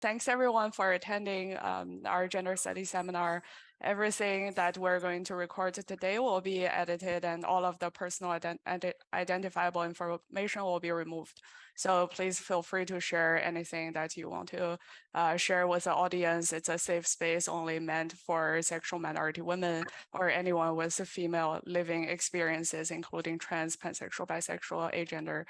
Thanks everyone for attending our gender studies seminar. Everything that we're going to record today will be edited and all of the personal identifiable information will be removed. So please feel free to share anything that you want to share with the audience. It's a safe space only meant for sexual minority women or anyone with female living experiences, including trans, pansexual, bisexual, agender,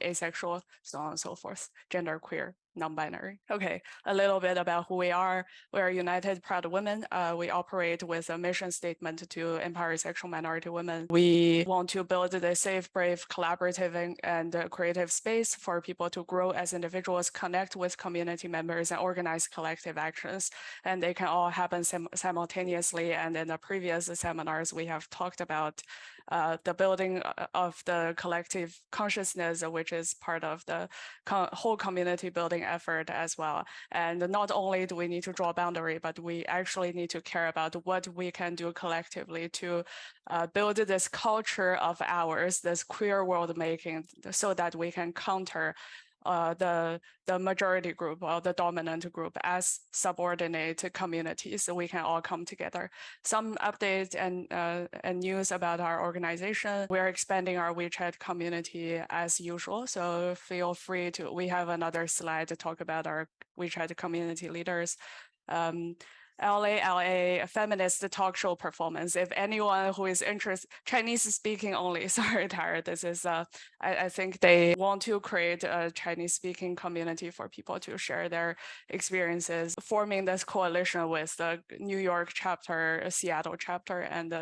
asexual, so on and so forth, genderqueer, non-binary. Okay, a little bit about who we are. We are United Proud Women. We operate with a mission statement to empower sexual minority women. We want to build a safe, brave, collaborative, and creative space for people to grow as individuals, connect with community members, and organize collective actions. And they can all happen simultaneously. And in the previous seminars, we have talked about the building of the collective consciousness, which is part of the whole community building effort as well. And not only do we need to draw a boundary, but we actually need to care about what we can do collectively to build this culture of ours, this queer world making, so that we can counter the majority group or the dominant group as subordinate communities, so we can all come together. Some updates and news about our organization. We're expanding our WeChat community as usual, so feel free to, we have another slide to talk about our WeChat community leaders. LA feminist talk show performance. If anyone who is interested, Chinese speaking only, sorry, Tara, this is, I think they want to create a Chinese speaking community for people to share their experiences, forming this coalition with the New York chapter, Seattle chapter, and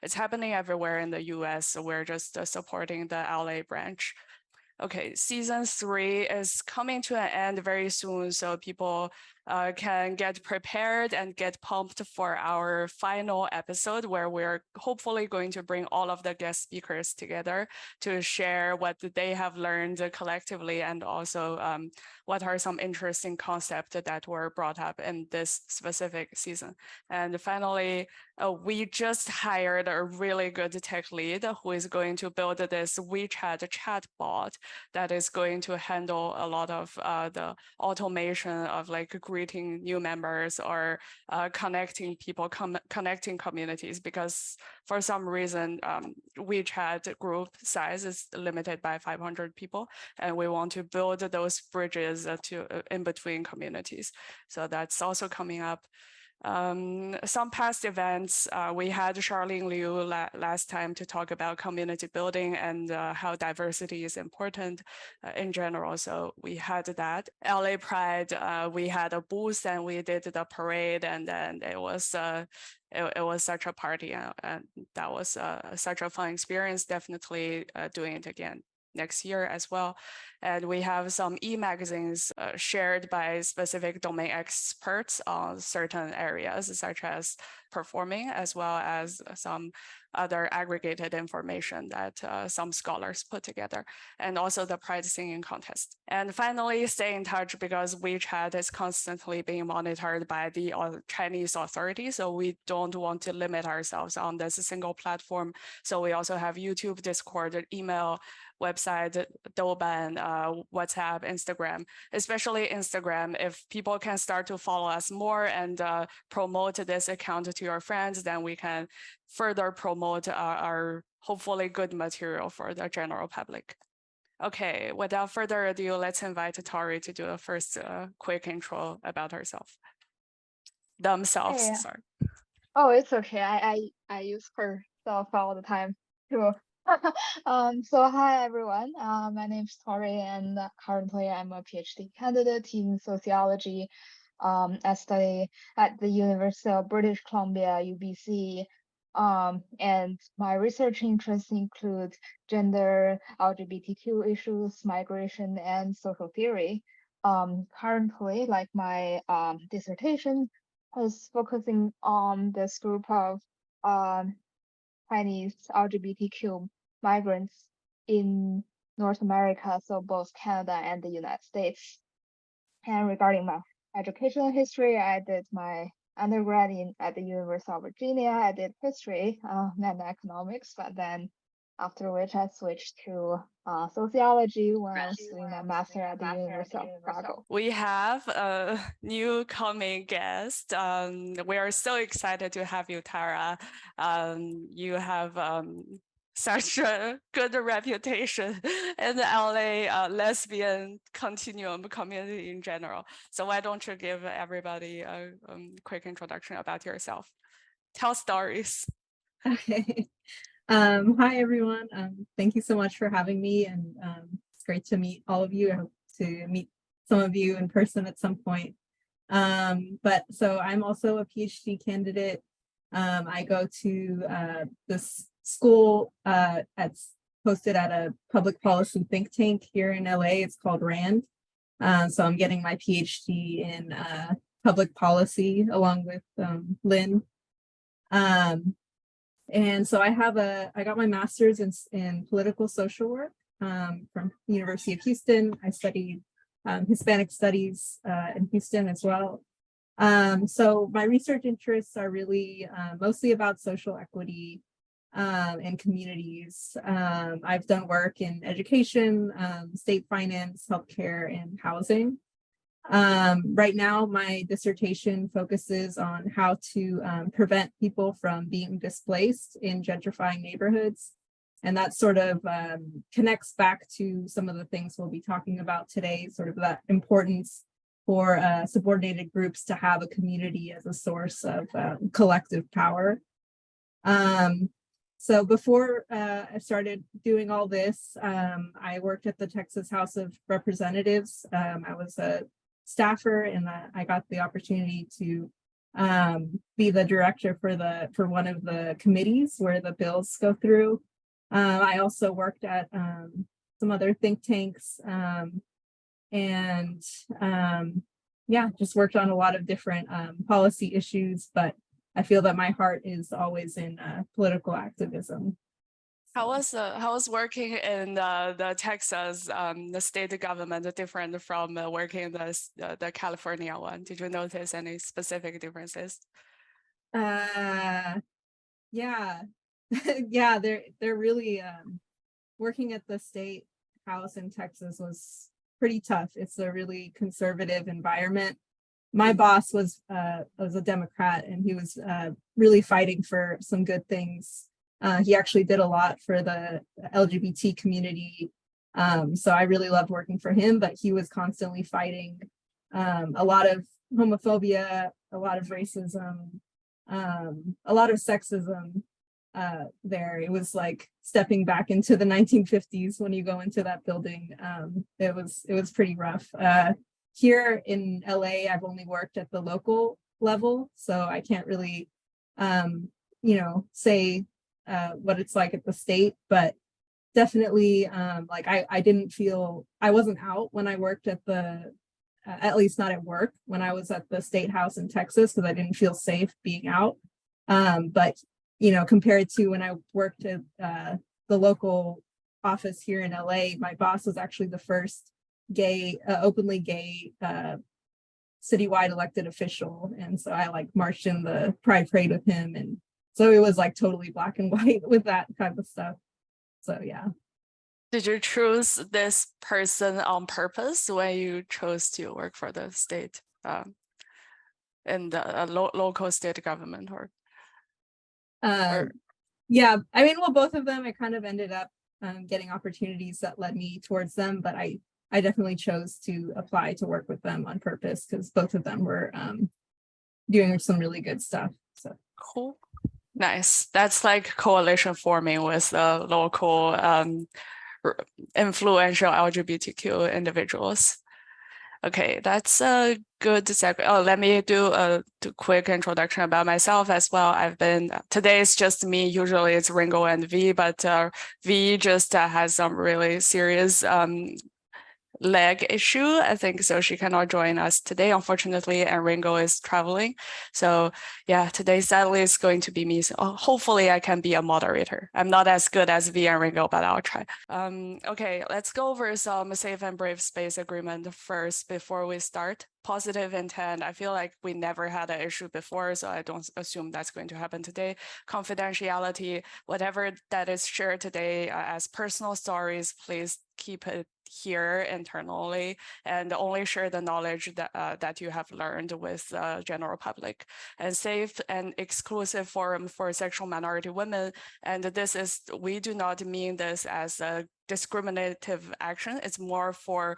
it's happening everywhere in the US. So we're just supporting the LA branch. Okay, season 3 is coming to an end very soon, so people can get prepared and get pumped for our final episode, where we're hopefully going to bring all of the guest speakers together to share what they have learned collectively, and also what are some interesting concepts that were brought up in this specific season. And finally, we just hired a really good tech lead who is going to build this WeChat chatbot that is going to handle a lot of the automation of like greeting new members or connecting people, connecting communities, because for some reason, WeChat group size is limited by 500 people, and we want to build those bridges in between communities. So that's also coming up. Some past events, we had Charlene Liu last time to talk about community building and how diversity is important in general. So we had that. LA Pride, we had a booth and we did the parade, and then it was such a party, and that was such a fun experience. Definitely doing it again next year as well. And we have some e-magazines shared by specific domain experts on certain areas, such as performing, as well as some other aggregated information that some scholars put together, and also the Pride singing contest. And finally, stay in touch, because WeChat is constantly being monitored by the Chinese authorities. So we don't want to limit ourselves on this single platform. So we also have YouTube, Discord, email, website, Douban, WhatsApp, Instagram, especially Instagram. If people can start to follow us more and promote this account to your friends, then we can further promote our hopefully good material for the general public. Okay, without further ado, let's invite Tori to do a first quick intro about herself. Themselves, Hey, sorry. oh, it's okay. I use herself all the time too. So hi everyone. My name's Tori, and currently I'm a PhD candidate in sociology. I study at the University of British Columbia, UBC. And my research interests include gender, LGBTQ issues, migration, and social theory. Currently, like my dissertation is focusing on this group of um, Chinese LGBTQ migrants in North America, so both Canada and the United States. And regarding my educational history, I did my undergrad at the University of Virginia. I did history and economics, but then after which I switched to sociology when I was doing my master at the University of Chicago. We have a new coming guest. We are so excited to have you, Tara. You have such a good reputation in the LA lesbian continuum community in general. So why don't you give everybody a quick introduction about yourself? Tell stories. Okay. Hi, everyone. Thank you so much for having me, and it's great to meet all of you. I hope to meet some of you in person at some point. But so I'm also a PhD candidate. I go to this school hosted at a public policy think tank here in LA. It's called RAND. So I'm getting my PhD in public policy along with Lynn. And so I got my master's in political social work from the University of Houston. I studied Hispanic studies in Houston as well. So my research interests are really mostly about social equity in communities. I've done work in education, state finance, healthcare, and housing. Right now, my dissertation focuses on how to prevent people from being displaced in gentrifying neighborhoods. And that sort of connects back to some of the things we'll be talking about today, sort of that importance for subordinated groups to have a community as a source of collective power. So before I started doing all this, I worked at the Texas House of Representatives. I was a staffer, and I got the opportunity to be the director for one of the committees where the bills go through. I also worked at some other think tanks, and yeah, just worked on a lot of different policy issues, but I feel that my heart is always in political activism. How was working in the Texas, the state government different from working in the California one? Did you notice any specific differences? Yeah, yeah, they're really working at the state house in Texas was pretty tough. It's a really conservative environment. My boss was a Democrat, and he was really fighting for some good things. He actually did a lot for the LGBT community. So I really loved working for him, but he was constantly fighting a lot of homophobia, a lot of racism, a lot of sexism there. It was like stepping back into the 1950s when you go into that building. It was pretty rough. Here in LA, I've only worked at the local level, so I can't really, say what it's like at the state, but definitely like I wasn't out when I worked at at least not at work, when I was at the state house in Texas, because I didn't feel safe being out. But compared to when I worked at the local office here in LA, my boss was actually the first openly gay citywide elected official, and so I like marched in the Pride Parade with him, and so it was like totally black and white with that type of stuff. So yeah. Did you choose this person on purpose when you chose to work for the state in the local state government, or? Yeah, I mean, well, both of them, I kind of ended up getting opportunities that led me towards them, but I definitely chose to apply to work with them on purpose because both of them were doing some really good stuff. So cool. Nice. That's like coalition forming with the local influential LGBTQ individuals. Okay, that's a good segue. Oh, let me do a quick introduction about myself as well. Today it's just me. Usually it's Ringo and V, but V just has some really serious leg issue, I think, so she cannot join us today, unfortunately, and Ringo is traveling. So yeah, today sadly is going to be me. So hopefully I can be a moderator. I'm not as good as V and Ringo, but I'll try. Okay, let's go over some Safe and Brave Space Agreement first before we start. positive intent. I feel like we never had an issue before, so I don't assume that's going to happen today. Confidentiality, whatever that is shared today as personal stories, please keep it here internally and only share the knowledge that you have learned with the general public. And safe and exclusive forum for sexual minority women. And this is, we do not mean this as a discriminative action. It's more for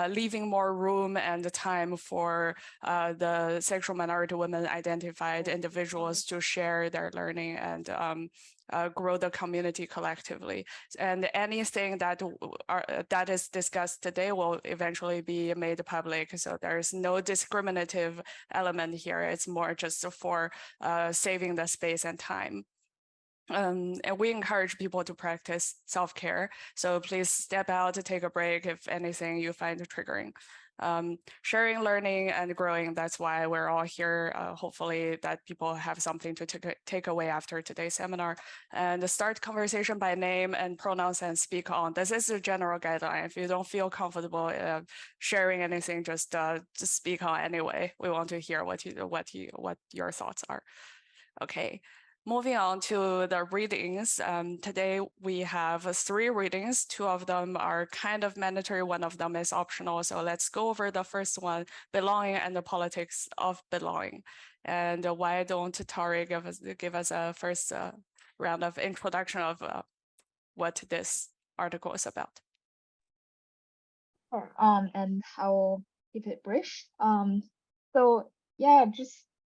leaving more room and time for the sexual minority women identified individuals to share their learning and grow the community collectively. And anything that is discussed today will eventually be made public. So there's no discriminative element here. It's more just for saving the space and time. And we encourage people to practice self-care. So please step out to take a break if anything you find triggering. Sharing, learning, and growing. That's why we're all here. Hopefully that people have something to take away after today's seminar. And start conversation by name and pronouns and speak on. This is a general guideline. If you don't feel comfortable sharing anything, just speak on anyway. We want to hear what your thoughts are. Okay. Moving on to the readings, today we have 3 readings. 2 of them are kind of mandatory, 1 of them is optional. So let's go over the first one, belonging and the politics of belonging. And why don't Tari give us a first round of introduction of what this article is about? Sure. And I will keep it brief. So yeah,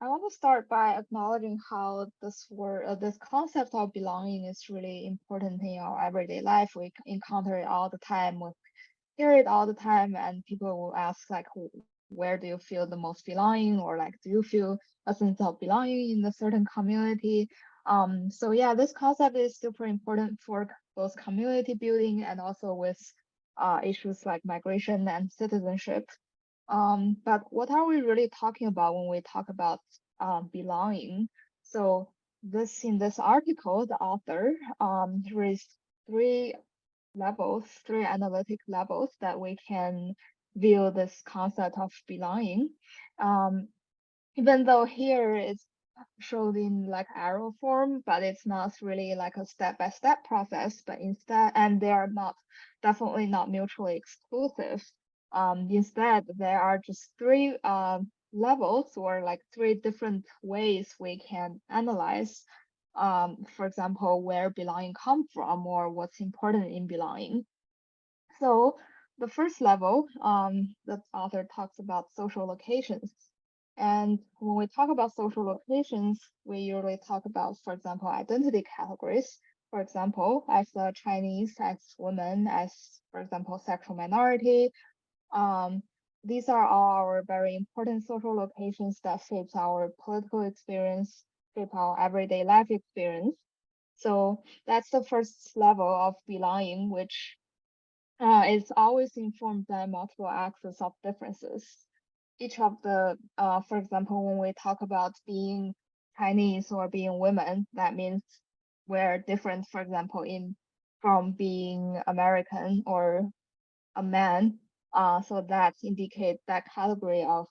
I want to start by acknowledging how this concept of belonging is really important in our everyday life. We encounter it all the time, we hear it all the time, and people will ask like, where do you feel the most belonging, or like, do you feel a sense of belonging in a certain community? So yeah, this concept is super important for both community building and also with issues like migration and citizenship. But what are we really talking about when we talk about belonging? So in this article, the author raised 3 analytic levels that we can view this concept of belonging. Even though here it's showed in like arrow form, but it's not really like a step-by-step process, but instead, and they are definitely not mutually exclusive. Instead, there are just 3 levels, or like 3 different ways we can analyze, for example, where belonging comes from or what's important in belonging. So the first level, the author talks about social locations. And when we talk about social locations, we usually talk about, for example, identity categories. For example, as a Chinese, as women, as, for example, sexual minority. These are all our very important social locations that shapes our political experience, shape our everyday life experience. So that's the first level of belonging, which is always informed by multiple axes of differences. Each of the, for example, when we talk about being Chinese or being women, that means we're different, for example, from being American or a man. So that indicate that category of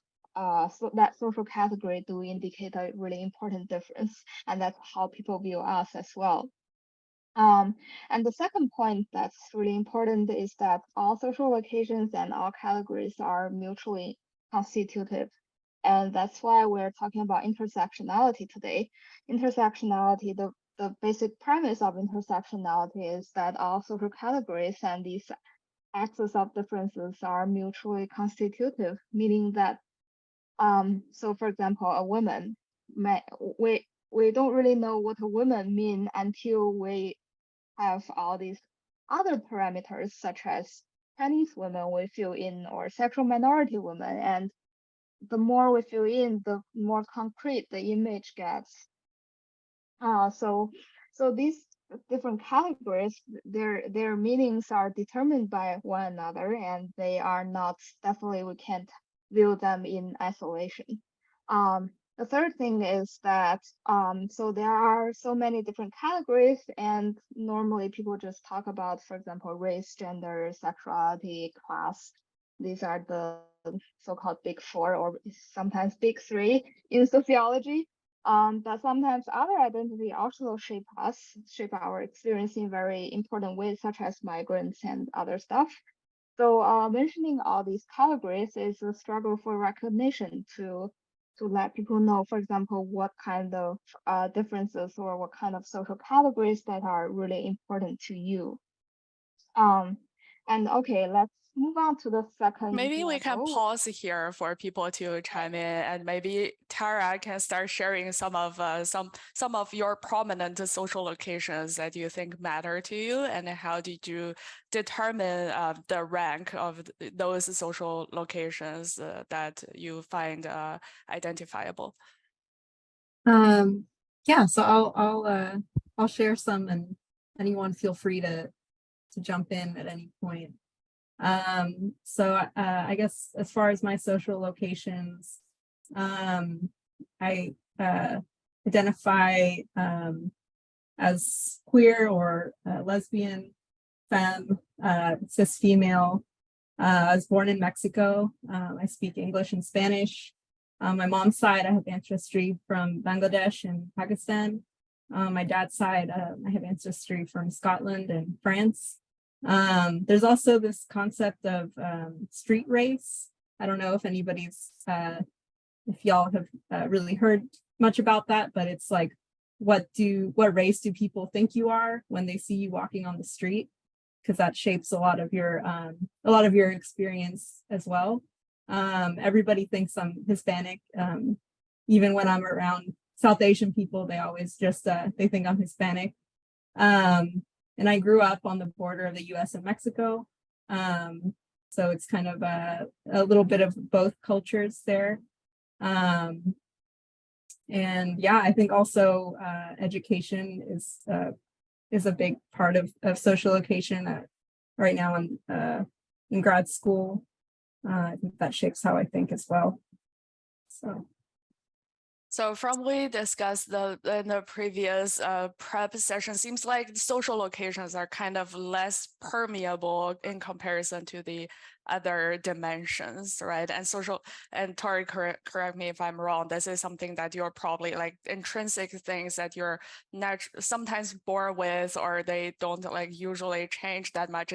so that social category do indicate a really important difference, and that's how people view us as well. And the second point that's really important is that all social locations and all categories are mutually constitutive. And that's why we're talking about intersectionality today. Intersectionality, the basic premise of intersectionality is that all social categories and these axes of differences are mutually constitutive, meaning that, so for example, a woman, we don't really know what a woman mean until we have all these other parameters, such as Chinese women we fill in, or sexual minority women. And the more we fill in, the more concrete the image gets. So these different categories, their meanings are determined by one another, and they are not, definitely we can't view them in isolation. The third thing is that, so there are so many different categories, and normally people just talk about, for example, race, gender, sexuality, class. These are the so-called big four or sometimes big three in sociology. But sometimes other identity also shape us, shape our experience in very important ways, such as migrants and other stuff. So mentioning all these categories is a struggle for recognition to let people know, for example, what kind of differences or what kind of social categories that are really important to you. And okay, let's move on to the second Maybe we can level. pause here for people to chime in, and maybe Tara can start sharing some of your prominent social locations that you think matter to you, and how did you determine the rank of those social locations that you find identifiable? Yeah, so I'll share some, and anyone feel free to jump in at any point. So I guess as far as my social locations, I identify as queer or lesbian, femme, cis female. I was born in Mexico. I speak English and Spanish. On my mom's side, I have ancestry from Bangladesh and Pakistan. My dad's side, I have ancestry from Scotland and France. There's also this concept of street race. I don't know if if y'all have really heard much about that, but it's like, what race do people think you are when they see you walking on the street? Because that shapes a lot of your experience as well. Everybody thinks I'm Hispanic. Even when I'm around South Asian people, they always just they think I'm Hispanic. And I grew up on the border of the US and Mexico. So it's kind of a little bit of both cultures there. And yeah, I think also education is a big part of social location. Right now I'm in grad school. I think that shapes how I think as well. So from we discussed in the previous prep session, seems like social locations are kind of less permeable in comparison to the other dimensions, right? And Tori, correct me if I'm wrong, this is something that you're probably like intrinsic things that you're sometimes born with, or they don't like usually change that much.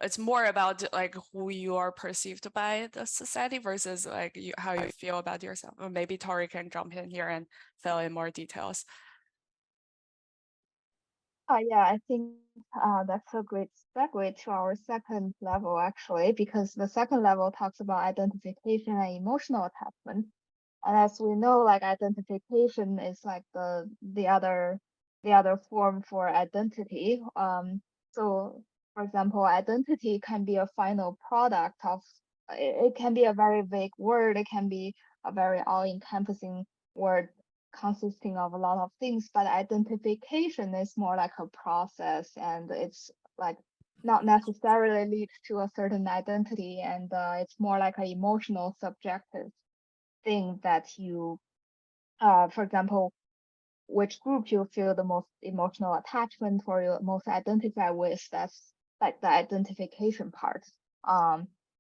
It's more about like who you are perceived by the society versus like how you feel about yourself. Or maybe Tori can jump in here and fill in more details. Yeah, I think that's a great segue to our second level, actually, because the second level talks about identification and emotional attachment. And as we know, like identification is like the other form for identity. So for example, identity can be a final product of it can be a very vague word, it can be a very all-encompassing word consisting of a lot of things, but identification is more like a process, and it's like not necessarily leads to a certain identity, and it's more like an emotional subjective thing that you for example, which group you feel the most emotional attachment or you most identify with, that's like the identification part.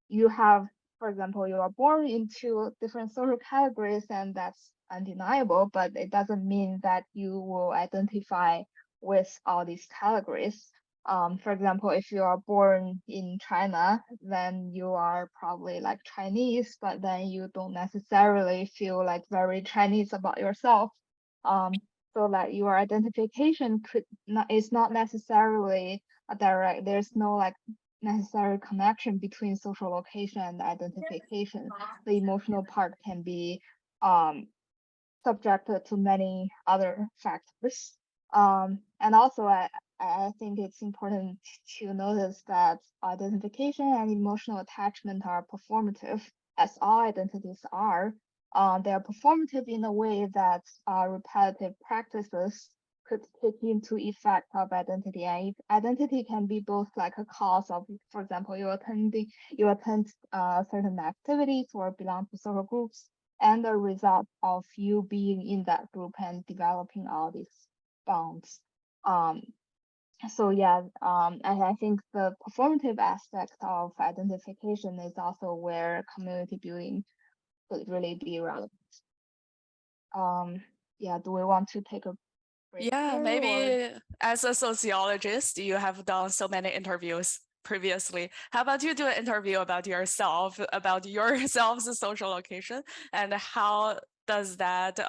You have, for example, you are born into different social categories, and that's undeniable, but it doesn't mean that you will identify with all these categories. For example, if you are born in China, then you are probably like Chinese, but then you don't necessarily feel like very Chinese about yourself. So that your identification is not necessarily a direct, there's no like necessary connection between social location and identification. The emotional part can be subjected to many other factors. And also I think it's important to notice that identification and emotional attachment are performative, as all identities are. They are performative in a way that repetitive practices could take into effect of identity. And identity can be both like a cause of, for example, you attend certain activities or belong to social groups, and the result of you being in that group and developing all these bonds. So yeah, I think the performative aspect of identification is also where community building could really be relevant. Yeah, do we want to take a break Yeah, here or? maybe as a sociologist, you have done so many interviews previously. How about you do an interview about yourself, about yourself's social location, and how is that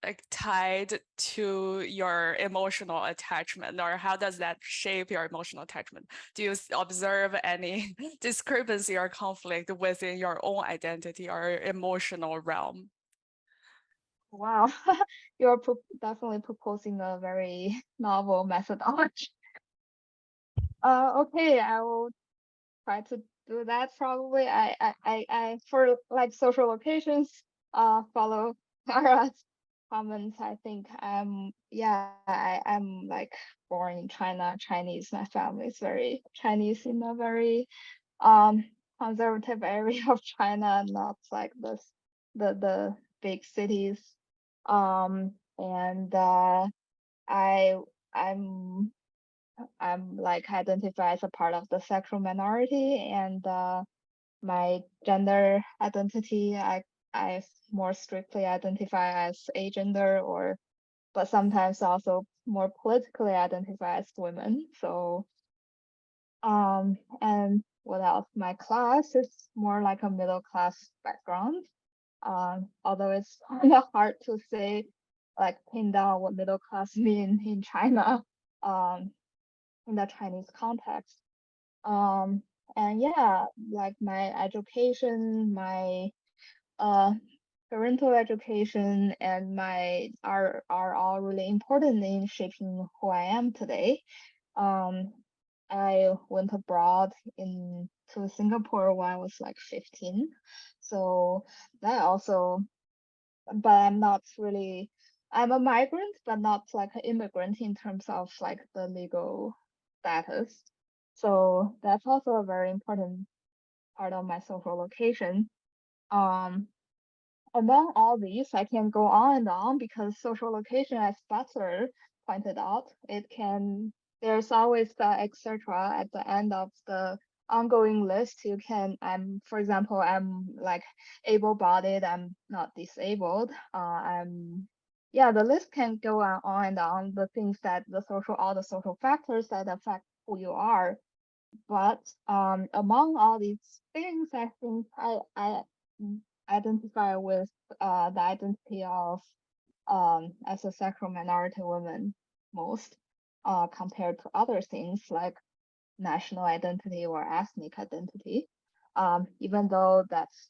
like tied to your emotional attachment, or how does that shape your emotional attachment? Do you observe any discrepancy or conflict within your own identity or emotional realm? Wow, you're definitely proposing a very novel methodology. Okay, I will try to do that probably. I for like social locations, follow Tara's comments. I think yeah, I'm like born in China, Chinese. My family is very Chinese in a very um conservative area of China, not like the big cities. And I I'm I'm like identify as a part of the sexual minority, and my gender identity, I more strictly identify as agender, or but sometimes also more politically identify as women. So and what else? My class is more like a middle class background. Although it's kind of hard to say, like pin down what middle class mean in China, um, in the Chinese context. Um, and yeah, like my education, my uh parental education and my are all really important in shaping who I am today. Um, I went abroad in to Singapore when I was like 15. So that also, but I'm not really, I'm a migrant, but not like an immigrant in terms of like the legal status. So that's also a very important part of my social location. Um, Among all these, I can go on and on because social location, as Spencer pointed out, there's always the etc. at the end of the ongoing list. For example, I'm like able-bodied, I'm not disabled. Yeah, the list can go on and on, the things that all the social factors that affect who you are. But among all these things, I think I identify with the identity of as a sexual minority woman most compared to other things like national identity or ethnic identity. Even though that's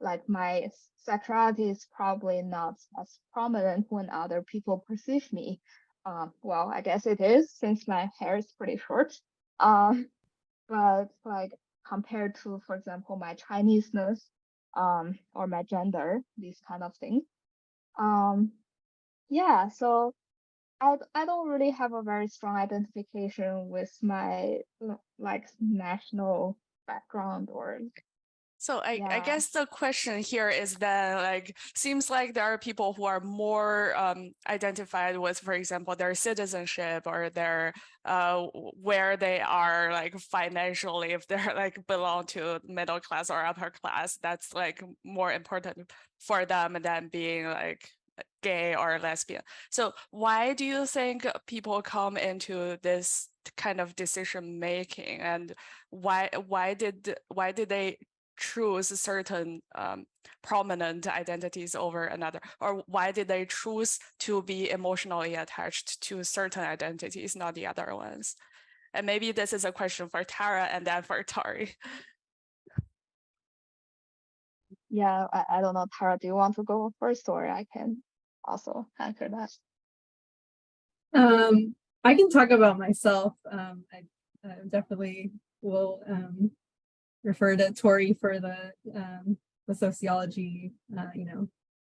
like my sexuality is probably not as prominent when other people perceive me. Well, I guess it is since my hair is pretty short. Um, but like compared to, for example, my Chineseness, or my gender, these kind of things. Um, yeah, so I don't really have a very strong identification with my like national background or So I yeah. guess the question here is that like seems like there are people who are more identified with, for example, their citizenship or their where they are like financially, if they're like belong to middle class or upper class, that's like more important for them than being like gay or lesbian. So why do you think people come into this kind of decision making, and why did they choose certain prominent identities over another, or why did they choose to be emotionally attached to certain identities, not the other ones? And maybe this is a question for Tara and then for Tori. Yeah, I don't know, Tara, do you want to go first, or I can also answer that? I can talk about myself. I definitely will refer to Tori for the sociology,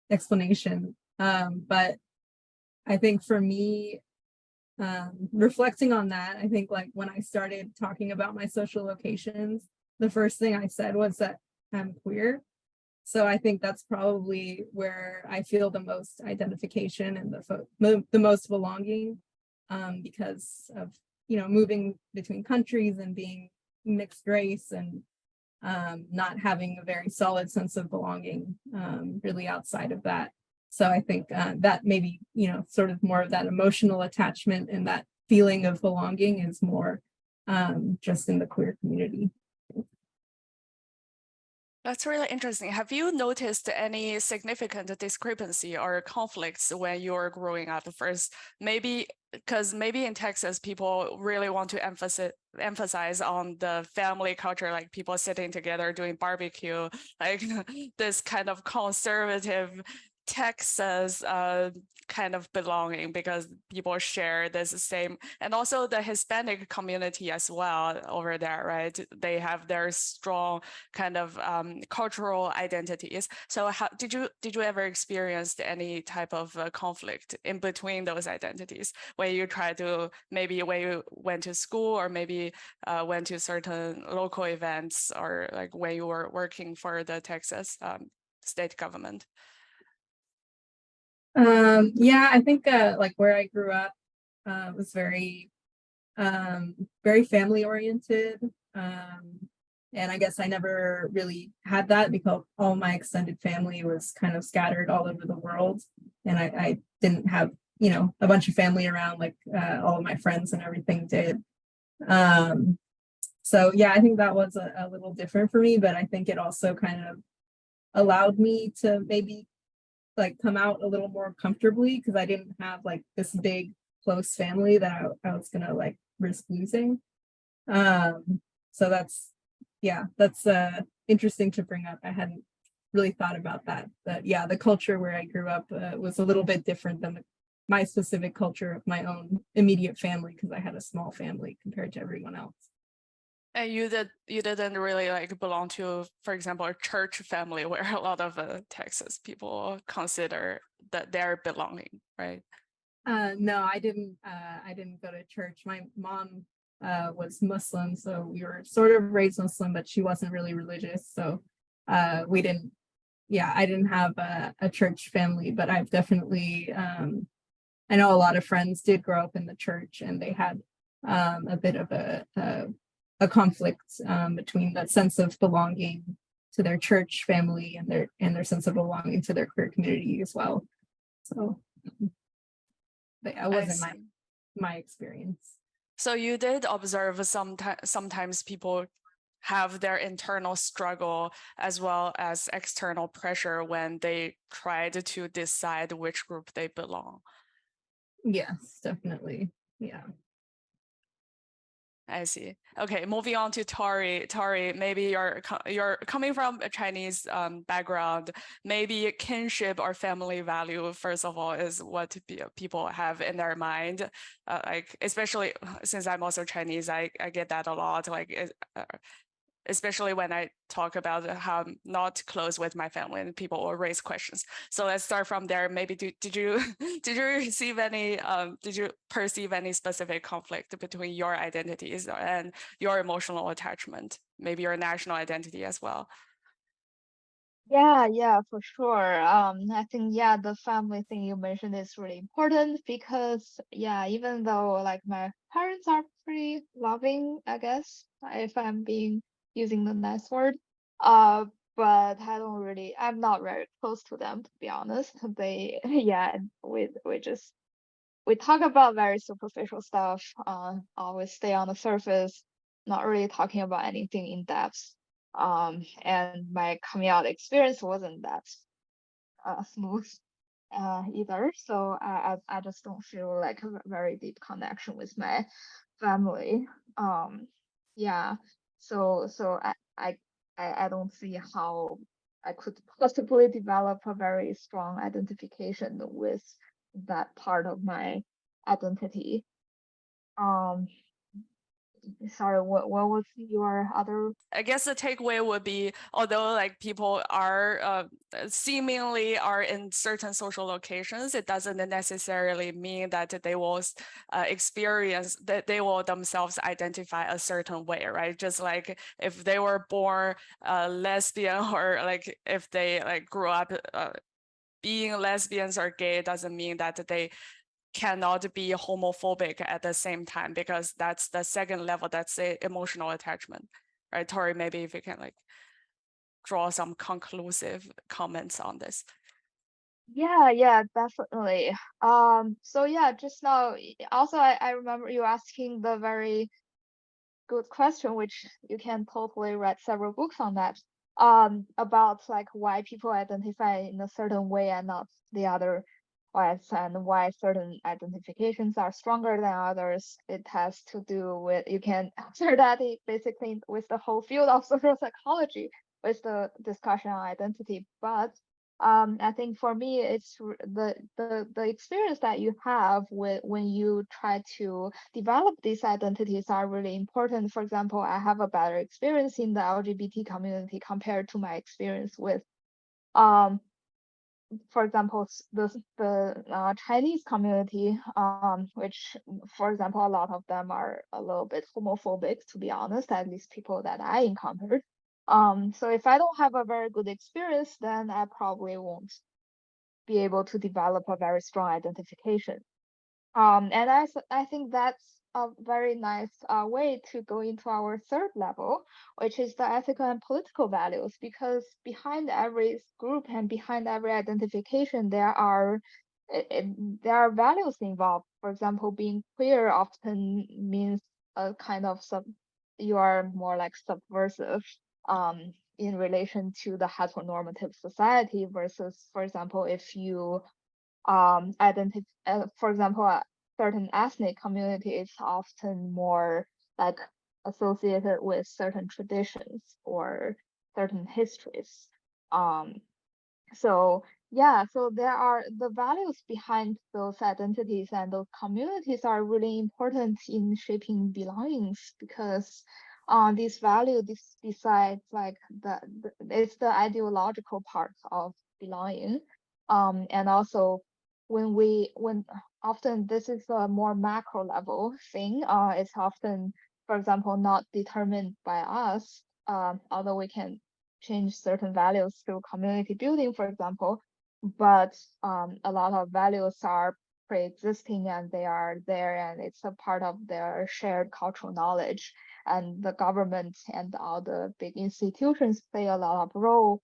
explanation. But I think for me, reflecting on that, I think like when I started talking about my social locations, the first thing I said was that I'm queer. So I think that's probably where I feel the most identification and the most belonging. because of, moving between countries and being mixed race and not having a very solid sense of belonging really outside of that. So I think that maybe, sort of more of that emotional attachment and that feeling of belonging is more just in the queer community. That's really interesting. Have you noticed any significant discrepancy or conflicts when you're growing up first? Maybe because maybe in Texas, people really want to emphasize on the family culture, like people sitting together doing barbecue, like this kind of conservative Texas kind of belonging because people share this same, and also the Hispanic community as well over there, right? They have their strong kind of cultural identities. So how did you ever experience any type of conflict in between those identities when you try to, maybe when you went to school or maybe went to certain local events, or like when you were working for the Texas state government? Yeah, I think like where I grew up was very family oriented. And I guess I never really had that because all my extended family was kind of scattered all over the world. And I didn't have, a bunch of family around like all of my friends and everything did. So yeah, I think that was a little different for me, but I think it also kind of allowed me to maybe like come out a little more comfortably because I didn't have like this big close family that I was gonna like risk losing. So that's interesting to bring up. I hadn't really thought about that, but yeah, the culture where I grew up was a little bit different than my specific culture of my own immediate family because I had a small family compared to everyone else. And you didn't really like belong to, for example, a church family where a lot of Texas people consider that they're belonging, right? No, I didn't. I didn't go to church. My mom was Muslim, so we were sort of raised Muslim, but she wasn't really religious. So we didn't. Yeah, I didn't have a church family, but I've definitely. I know a lot of friends did grow up in the church, and they had a bit of a conflict between that sense of belonging to their church family and their sense of belonging to their queer community as well. So, but that wasn't my experience. So you did observe sometimes people have their internal struggle as well as external pressure when they tried to decide which group they belong. Yes, definitely. Yeah. I see. Okay, moving on to Tori. Tori, maybe you're coming from a Chinese background. Maybe kinship or family value, first of all, is what people have in their mind. Like especially since I'm also Chinese, I get that a lot. Like especially when I talk about how I'm not close with my family and people will raise questions. So let's start from there. Maybe did you receive any, did you perceive any specific conflict between your identities and your emotional attachment, maybe your national identity as well? Yeah, for sure. I think the family thing you mentioned is really important because even though like my parents are pretty loving, I guess, if I'm being using the nice word, uh, but I'm not very close to them, to be honest. They we talk about very superficial stuff, always stay on the surface, not really talking about anything in depth. And my coming out experience wasn't that smooth either. So I just don't feel like a very deep connection with my family. Yeah. So I don't see how I could possibly develop a very strong identification with that part of my identity. Um, Sorry, what was your other? I guess the takeaway would be, although like people are seemingly are in certain social locations, it doesn't necessarily mean that they will experience that they will themselves identify a certain way, right? Just like if they were born lesbian or like if they like grew up being lesbians or gay, it doesn't mean that they cannot be homophobic at the same time, because that's the second level, that's the emotional attachment, right? Tori, maybe if you can like draw some conclusive comments on this. Yeah, definitely. So yeah, just now, also I remember you asking the very good question, which you can totally read several books on that, about like why people identify in a certain way and not the other ways, and why certain identifications are stronger than others. It has to do with, you can answer that basically with the whole field of social psychology, with the discussion on identity. But I think for me, it's the experience that you have with when you try to develop these identities are really important. For example, I have a better experience in the LGBT community compared to my experience with, for example, the Chinese community, which, for example, a lot of them are a little bit homophobic, to be honest, at least people that I encountered. So if I don't have a very good experience, then I probably won't be able to develop a very strong identification. And I think that's a very nice way to go into our third level, which is the ethical and political values, because behind every group and behind every identification, there are values involved. For example, being queer often means a kind of you are more like subversive, in relation to the heteronormative society versus, for example, if you for example, a certain ethnic community is often more like associated with certain traditions or certain histories. So yeah, so there are the values behind those identities, and those communities are really important in shaping belongings, because these values decides like it's the ideological part of belonging. And also when often this is a more macro level thing, it's often, for example, not determined by us, although we can change certain values through community building, for example, but a lot of values are pre-existing and they are there, and it's a part of their shared cultural knowledge, and the government and all the big institutions play a lot of role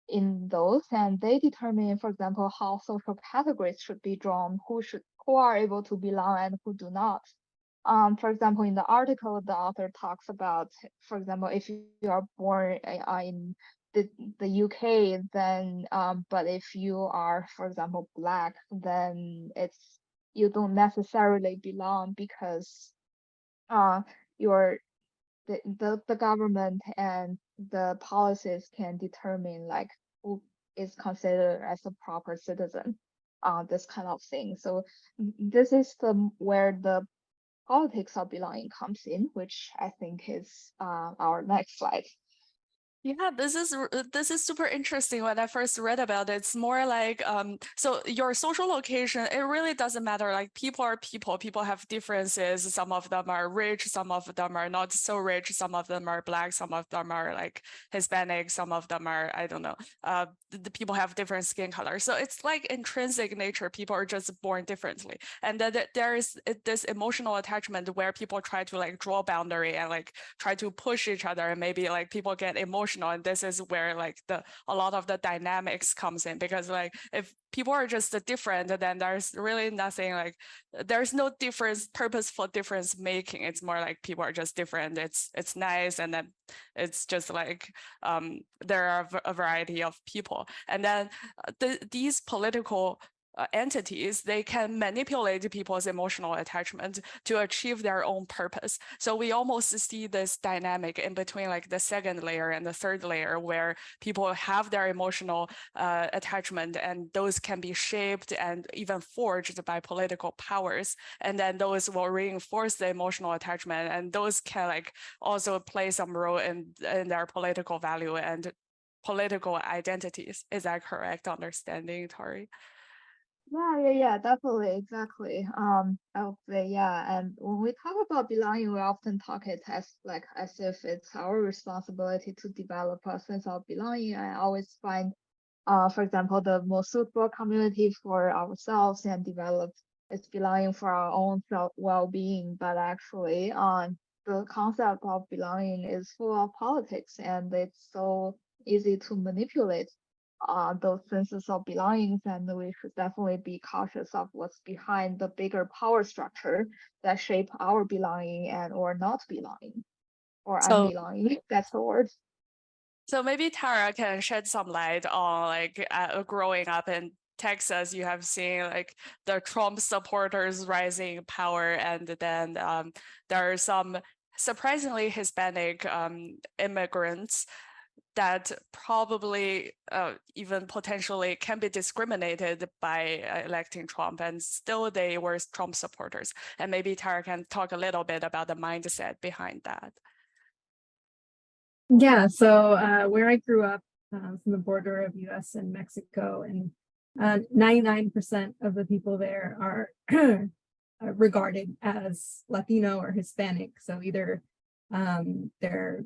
in those, and they determine, for example, how social categories should be drawn, who are able to belong and who do not. For example, in the article, the author talks about, for example, if you are born in the UK, then but if you are, for example, Black, then you don't necessarily belong, because your the government and the policies can determine like who is considered as a proper citizen, this kind of thing. So this is where the politics of belonging comes in, which I think is our next slide. Yeah, this is super interesting. When I first read about it, it's more like so your social location, it really doesn't matter. Like people are people. People have differences. Some of them are rich, some of them are not so rich, some of them are Black, some of them are like Hispanic, some of them are, I don't know. The people have different skin colors. So it's like intrinsic nature. People are just born differently. And then there is this emotional attachment where people try to like draw boundary and like try to push each other, and maybe like people get emotional, and this is where like a lot of the dynamics comes in, because like if people are just different, then there's really nothing like, there's no difference, purposeful difference making. It's more like people are just different. It's nice, and then it's just like there are a variety of people, and then these political entities, they can manipulate people's emotional attachment to achieve their own purpose. So we almost see this dynamic in between like the second layer and the third layer, where people have their emotional attachment, and those can be shaped and even forged by political powers. And then those will reinforce the emotional attachment, and those can like also play some role in their political value and political identities. Is that correct understanding, Tori? Yeah, definitely, exactly. I would say, yeah. And when we talk about belonging, we often talk it as if it's our responsibility to develop a sense of belonging. I always find, for example, the most suitable community for ourselves and develop it's belonging for our own well-being, but actually the concept of belonging is full of politics, and it's so easy to manipulate those senses of belongings, and we should definitely be cautious of what's behind the bigger power structure that shape our belonging and or not belonging or So unbelonging. That's the word. So maybe Tara can shed some light on like growing up in Texas, you have seen like the Trump supporters rising in power, and then there are some surprisingly Hispanic immigrants that probably even potentially can be discriminated by electing Trump, and still they were Trump supporters. And maybe Tara can talk a little bit about the mindset behind that. Yeah, so where I grew up, from the border of US and Mexico, and 99% of the people there are regarded as Latino or Hispanic. So either their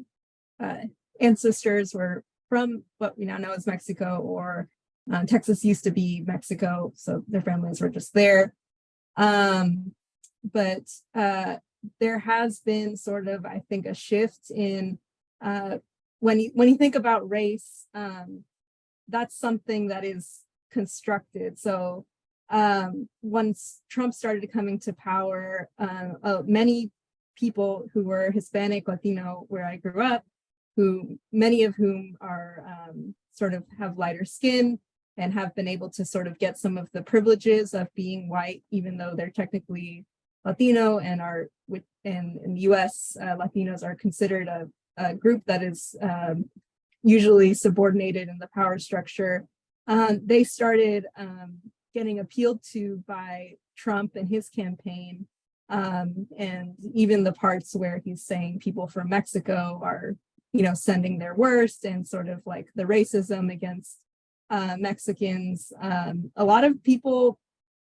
ancestors were from what we now know as Mexico, or Texas used to be Mexico, so their families were just there. But there has been sort of, I think, a shift in when you think about race, that's something that is constructed. So once Trump started coming to power, many people who were Hispanic, Latino, where I grew up, who many of whom are sort of have lighter skin and have been able to sort of get some of the privileges of being white, even though they're technically Latino, and are in the US, Latinos are considered a group that is usually subordinated in the power structure. They started getting appealed to by Trump and his campaign, and even the parts where he's saying people from Mexico are, sending their worst, and sort of like the racism against Mexicans. A lot of people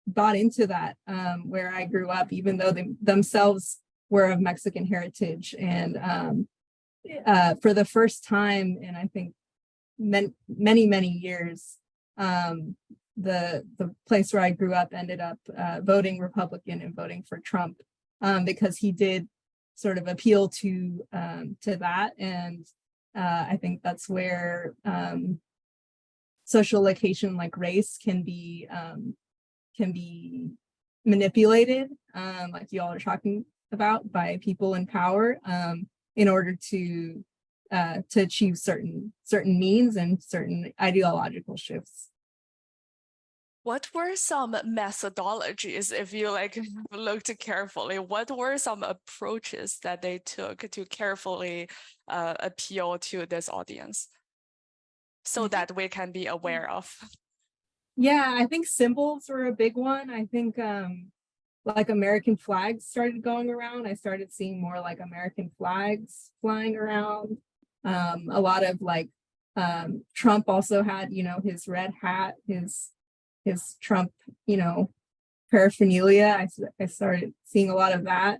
bought into that where I grew up, even though they themselves were of Mexican heritage. And for the first time in, I think, many years, the place where I grew up ended up voting Republican and voting for Trump, because he did sort of appeal to that. And I think that's where social location like race can be manipulated, like you all are talking about, by people in power, in order to achieve certain means and certain ideological shifts. What were some methodologies, if you looked carefully, what were some approaches that they took to carefully appeal to this audience so that we can be aware of? Yeah, I think symbols were a big one. I think like American flags started going around. I started seeing more like American flags flying around. A lot of Trump also had, his red hat, his Trump, paraphernalia. I started seeing a lot of that.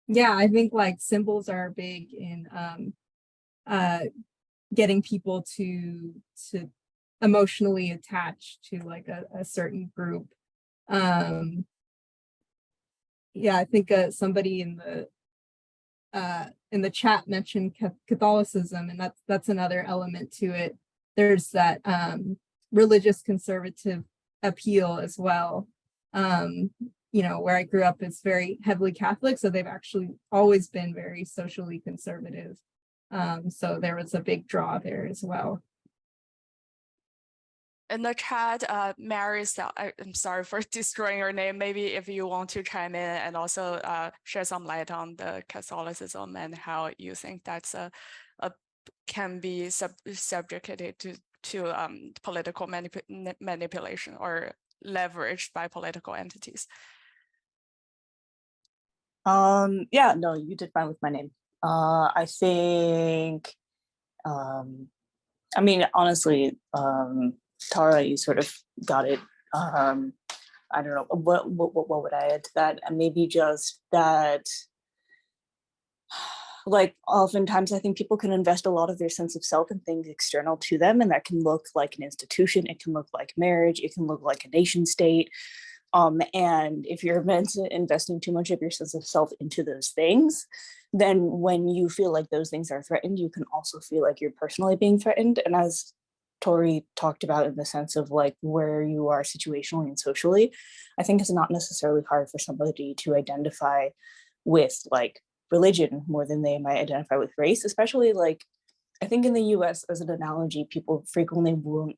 Yeah, I think symbols are big in getting people to emotionally attach to a certain group. Yeah, I think somebody in the chat mentioned Catholicism, and that's another element to it. There's that religious conservative appeal as well. Where I grew up is very heavily Catholic, so they've actually always been very socially conservative. So there was a big draw there as well. In the chat, Mary's, I'm sorry for destroying your name. Maybe if you want to chime in and also shed some light on the Catholicism and how you think that's can be subjected to political manipulation or leveraged by political entities. Yeah, no, you did fine with my name. I think, I mean, honestly, Tara, you sort of got it. I don't know, what would I add to that? And maybe just that, oftentimes I think people can invest a lot of their sense of self in things external to them, and that can look like an institution, it can look like marriage, it can look like a nation state. And if you're investing too much of your sense of self into those things, then when you feel like those things are threatened, you can also feel like you're personally being threatened. And as Tori talked about, in the sense of like where you are situationally and socially, I think it's not necessarily hard for somebody to identify with like religion more than they might identify with race, especially like I think in the US, as an analogy, people frequently won't,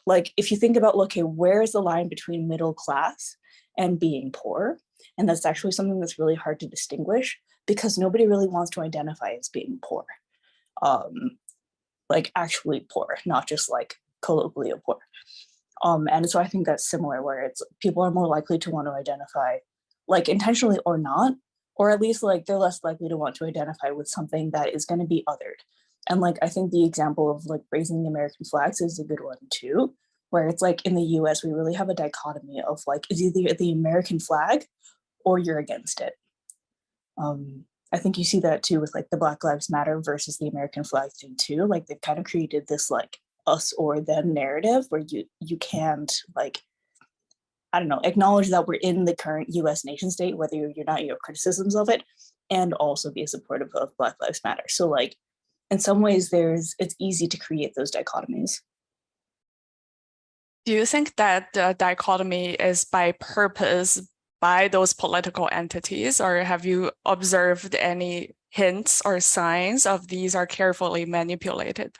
like if you think about, okay, where is the line between middle class and being poor? And that's actually something that's really hard to distinguish because nobody really wants to identify as being poor. Like actually poor, not just like colloquially poor. And so I think that's similar where it's people are more likely to want to identify like intentionally or not, or at least like they're less likely to want to identify with something that is going to be othered. And like I think the example of like raising the American flags is a good one too, where it's like in the US, we really have a dichotomy of like, is either the American flag or you're against it. I think you see that too with like the Black Lives Matter versus the American flag thing too. Like they've kind of created this like us or them narrative where you can't like, I don't know, acknowledge that we're in the current US nation state, whether you're not your criticisms of it, and also be supportive of Black Lives Matter. So like in some ways it's easy to create those dichotomies. Do you think that the dichotomy is by purpose by those political entities, or have you observed any hints or signs of these are carefully manipulated?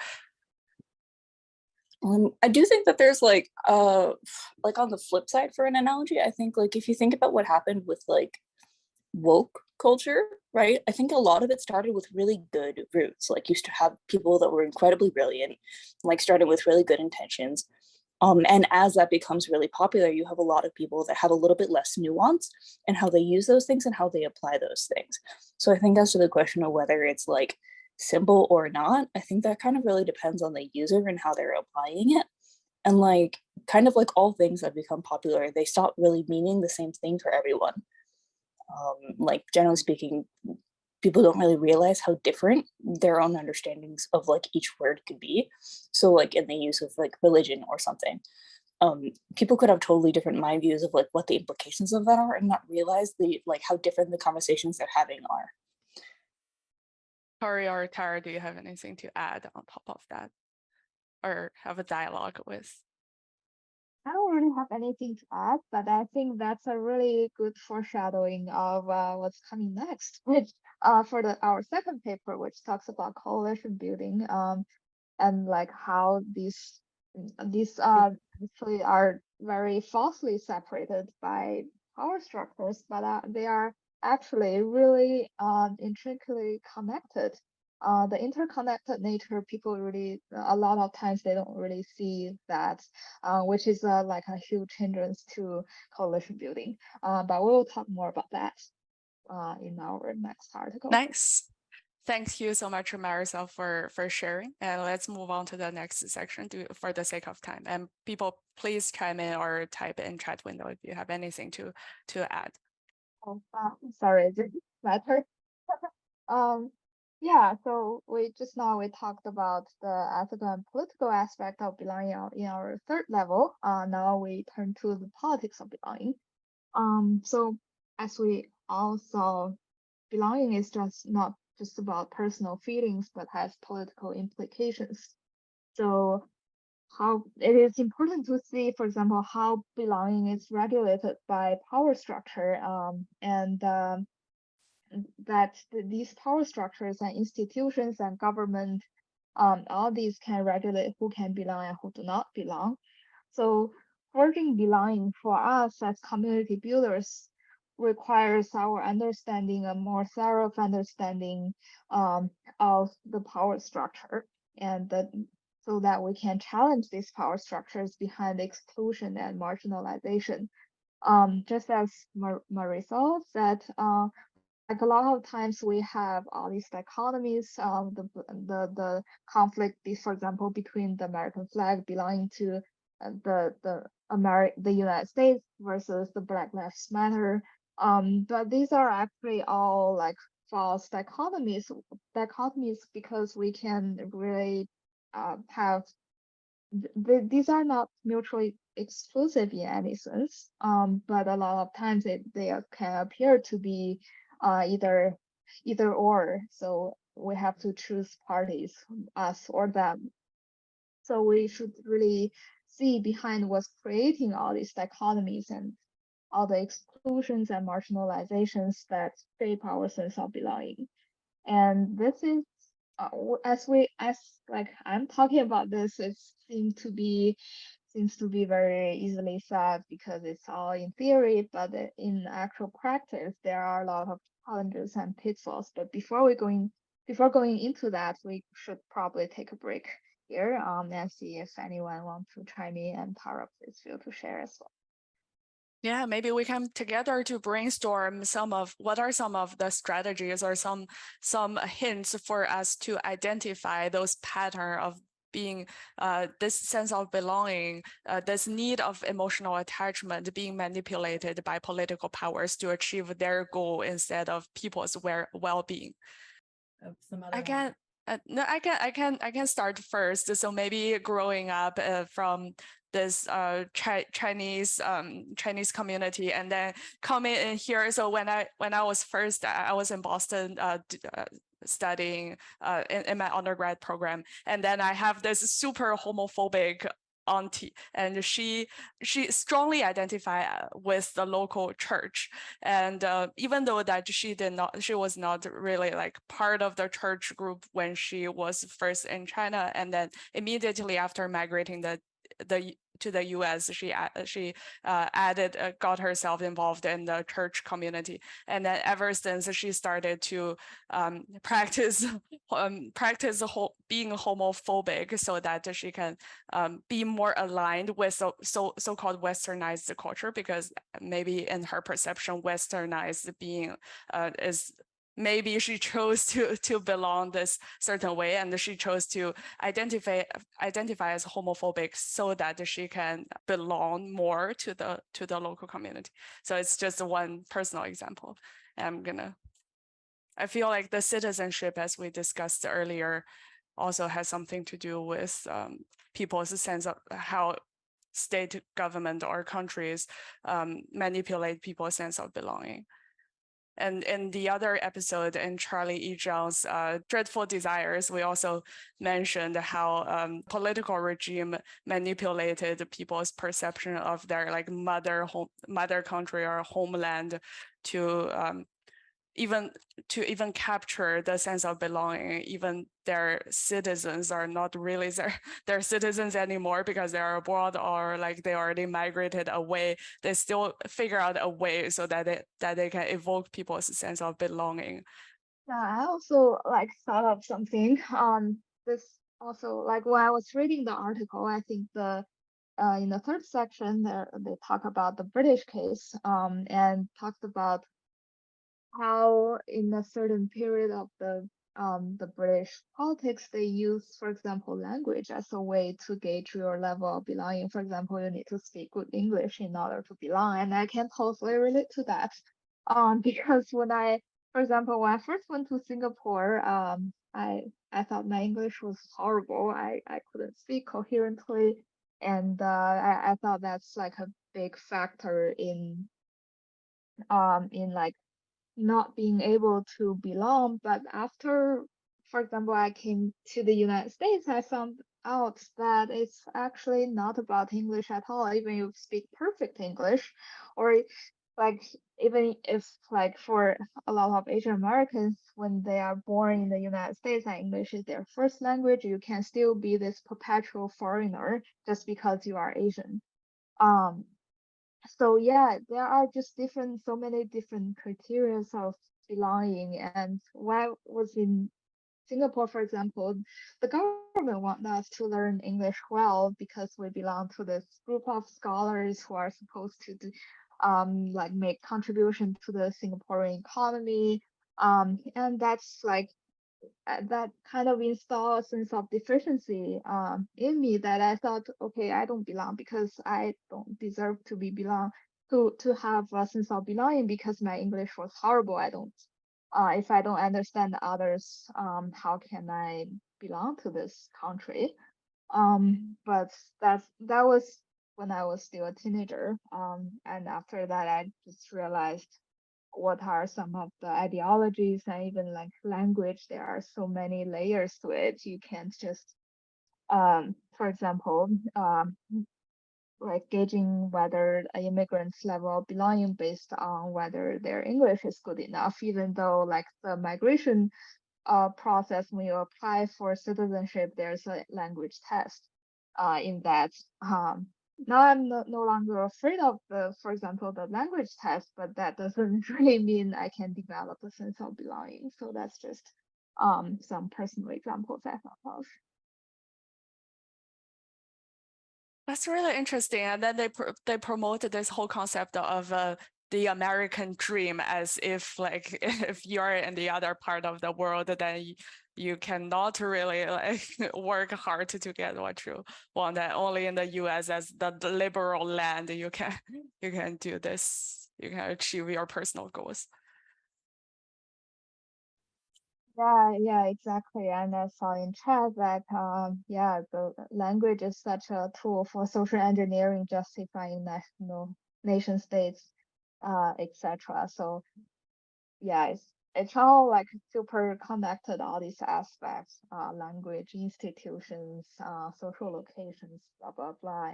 I do think that there's like on the flip side for an analogy, I think like if you think about what happened with like woke culture, right? I think a lot of it started with really good roots. Like used to have people that were incredibly brilliant, like started with really good intentions. And as that becomes really popular, you have a lot of people that have a little bit less nuance in how they use those things and how they apply those things. So I think as to the question of whether it's like simple or not, I think that kind of really depends on the user and how they're applying it. And like kind of like all things that become popular, they stop really meaning the same thing for everyone. Like generally speaking, people don't really realize how different their own understandings of like each word could be. So like in the use of like religion or something, people could have totally different mind views of like what the implications of that are and not realize the like how different the conversations they're having are. Tori or Tara, do you have anything to add on top of that or have a dialogue with? I don't really have anything to add, but I think that's a really good foreshadowing of what's coming next, which for our second paper, which talks about coalition building, and like how these actually are very falsely separated by power structures, but they are actually really intricately connected. The interconnected nature, people really, a lot of times they don't really see that, which is like a huge hindrance to coalition building. But we'll talk more about that in our next article. Nice. Thank you so much, Marisol, for sharing. And let's move on to the next section for the sake of time. And people, please chime in or type in chat window if you have anything to add. Oh, sorry, this is my turn. Yeah, so we talked about the ethical and political aspect of belonging in our third level. Now we turn to the politics of belonging. So as we all saw, belonging is not just about personal feelings, but has political implications. So how it is important to see, for example, how belonging is regulated by power structure, and that these power structures and institutions and government, all these can regulate who can belong and who do not belong. So forging belonging for us as community builders requires our understanding a more thorough understanding of the power structure, and so that we can challenge these power structures behind exclusion and marginalization. Just as Marisol said, like a lot of times we have all these dichotomies, the conflict, for example, between the American flag belonging to the United States versus the Black Lives Matter. But these are actually all like false dichotomies because we can really have these are not mutually exclusive in any sense, but a lot of times can appear to be either or. So we have to choose parties, us or them. So we should really see behind what's creating all these dichotomies and all the exclusions and marginalizations that shape our sense of belonging. And this is as like I'm talking about this, it seems to be very easily said because it's all in theory, but in actual practice there are a lot of challenges and pitfalls. But before going into that, we should probably take a break here and see if anyone wants to chime in, and Tara, please feel to share as well. Yeah, maybe we can together to brainstorm what are some of the strategies or some hints for us to identify those pattern of being this sense of belonging, this need of emotional attachment being manipulated by political powers to achieve their goal instead of people's well-being. Some other I can no, I can start first. So maybe growing up from this Chinese community, and then coming in here. So when I was in Boston studying in my undergrad program, and then I have this super homophobic auntie, and she strongly identified with the local church, and even though that she was not really like part of the church group when she was first in China, and then immediately after migrating to the US, she got herself involved in the church community, and then ever since she started to practice being homophobic so that she can be more aligned with so-called westernized culture, because maybe in her perception, westernized being is maybe she chose to belong this certain way, and she chose to identify as homophobic so that she can belong more to the local community. So it's just one personal example. I feel like the citizenship, as we discussed earlier, also has something to do with people's sense of how state government or countries manipulate people's sense of belonging. And in the other episode in Charlie E. Zhang's Dreadful Desires, we also mentioned how political regime manipulated people's perception of their like mother country or homeland to even capture the sense of belonging. Even their citizens are not really their citizens anymore because they are abroad or like they already migrated away. They still figure out a way so that they can evoke people's sense of belonging. Yeah, I also like thought of something on this also, like when I was reading the article, I think in the third section they talk about the British case and talked about how in a certain period of the British politics, they use, for example, language as a way to gauge your level of belonging. For example, you need to speak good English in order to belong, and I can totally relate to that. Because for example, when I first went to Singapore, I thought my English was horrible. I couldn't speak coherently, and I thought that's like a big factor in like not being able to belong. But after, for example, I came to the United States, I found out that it's actually not about English at all. Even if you speak perfect English, or like even if like for a lot of Asian Americans, when they are born in the United States and English is their first language, you can still be this perpetual foreigner just because you are Asian. So yeah, there are just so many different criteria of belonging. And when I was in Singapore, for example, the government want us to learn English well because we belong to this group of scholars who are supposed to do, like make contribution to the Singaporean economy. And that's like that kind of install a sense of deficiency in me, that I thought, okay, I don't belong because I don't deserve to be belong to have a sense of belonging because my English was horrible. I don't if I don't understand others, how can I belong to this country? But that was when I was still a teenager. And after that, I just realized what are some of the ideologies and even like language. There are so many layers to it. You can't just, for example, like gauging whether an immigrant's level of belonging based on whether their English is good enough, even though like the migration process when you apply for citizenship, there's a language test in that. Now I'm no longer afraid of the, for example, the language test, but that doesn't really mean I can develop a sense of belonging. So that's just some personal examples I thought of. That's really interesting. And then they promoted this whole concept of the American dream, as if like if you're in the other part of the world, then you cannot really like work hard to get what you want. And only in the U.S. as the liberal land you can do this. You can achieve your personal goals. Yeah, exactly. And I saw in chat that yeah, the language is such a tool for social engineering, justifying nation states, etc. So yeah, it's all like super connected, all these aspects, language, institutions, social locations, blah blah blah,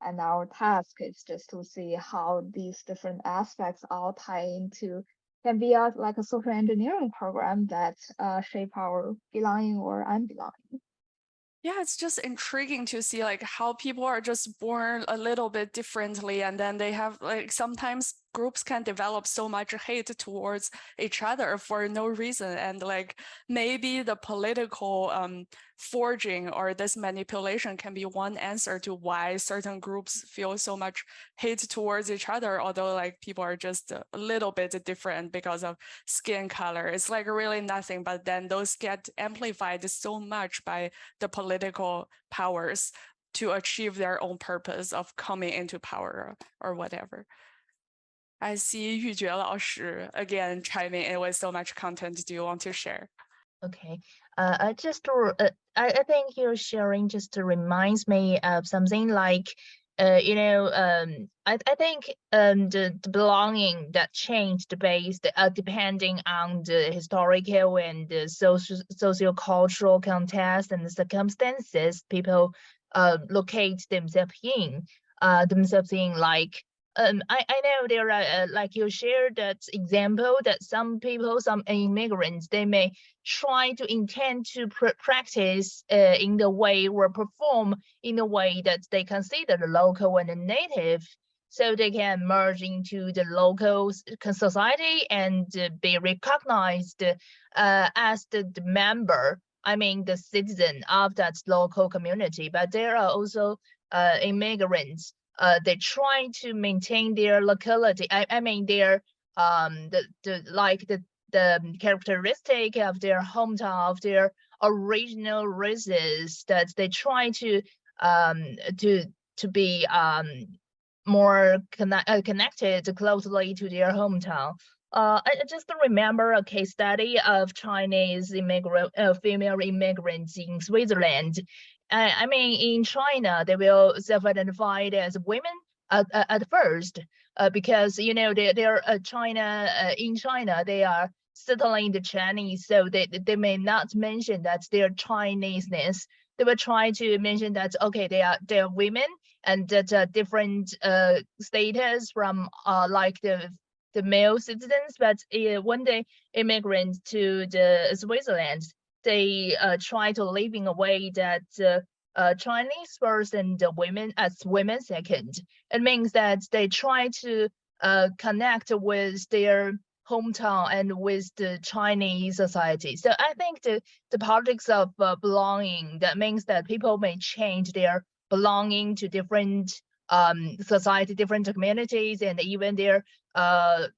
and our task is just to see how these different aspects all tie into, can be like a social engineering program that shape our belonging or unbelonging. Yeah, it's just intriguing to see like how people are just born a little bit differently, and then they have like sometimes groups can develop so much hate towards each other for no reason, and like maybe the political forging or this manipulation can be one answer to why certain groups feel so much hate towards each other, although like people are just a little bit different because of skin color. It's like really nothing, but then those get amplified so much by the political powers to achieve their own purpose of coming into power or whatever. I see Yujue 老师 again chiming in with so much content. Do you want to share? Okay. I think your sharing just reminds me of something like, I think the belonging that changed based depending on the historical and the socio-cultural context and the circumstances people locate themselves in like. I know there are like you shared that example that some people, some immigrants, they may try to intend to practice in the way or perform in the way that they consider the local and the native, so they can merge into the local society and be recognized as the member, I mean the citizen of that local community. But there are also immigrants, they try to maintain their locality. I mean their the characteristic of their hometown, of their original races, that they try to be more connected closely to their hometown. I just remember a case study of Chinese female immigrants in Switzerland. I mean, in China, they will self-identify as women at first, because they're China in China they are settling the Chinese, so they may not mention that they're Chineseness. They will try to mention that okay, they're women and that different status from like the male citizens, but when they immigrant to the Switzerland, they try to live in a way that Chinese first and the women as women second. It means that they try to connect with their hometown and with the Chinese society. So I think the politics of belonging, that means that people may change their belonging to different society, different communities, and even their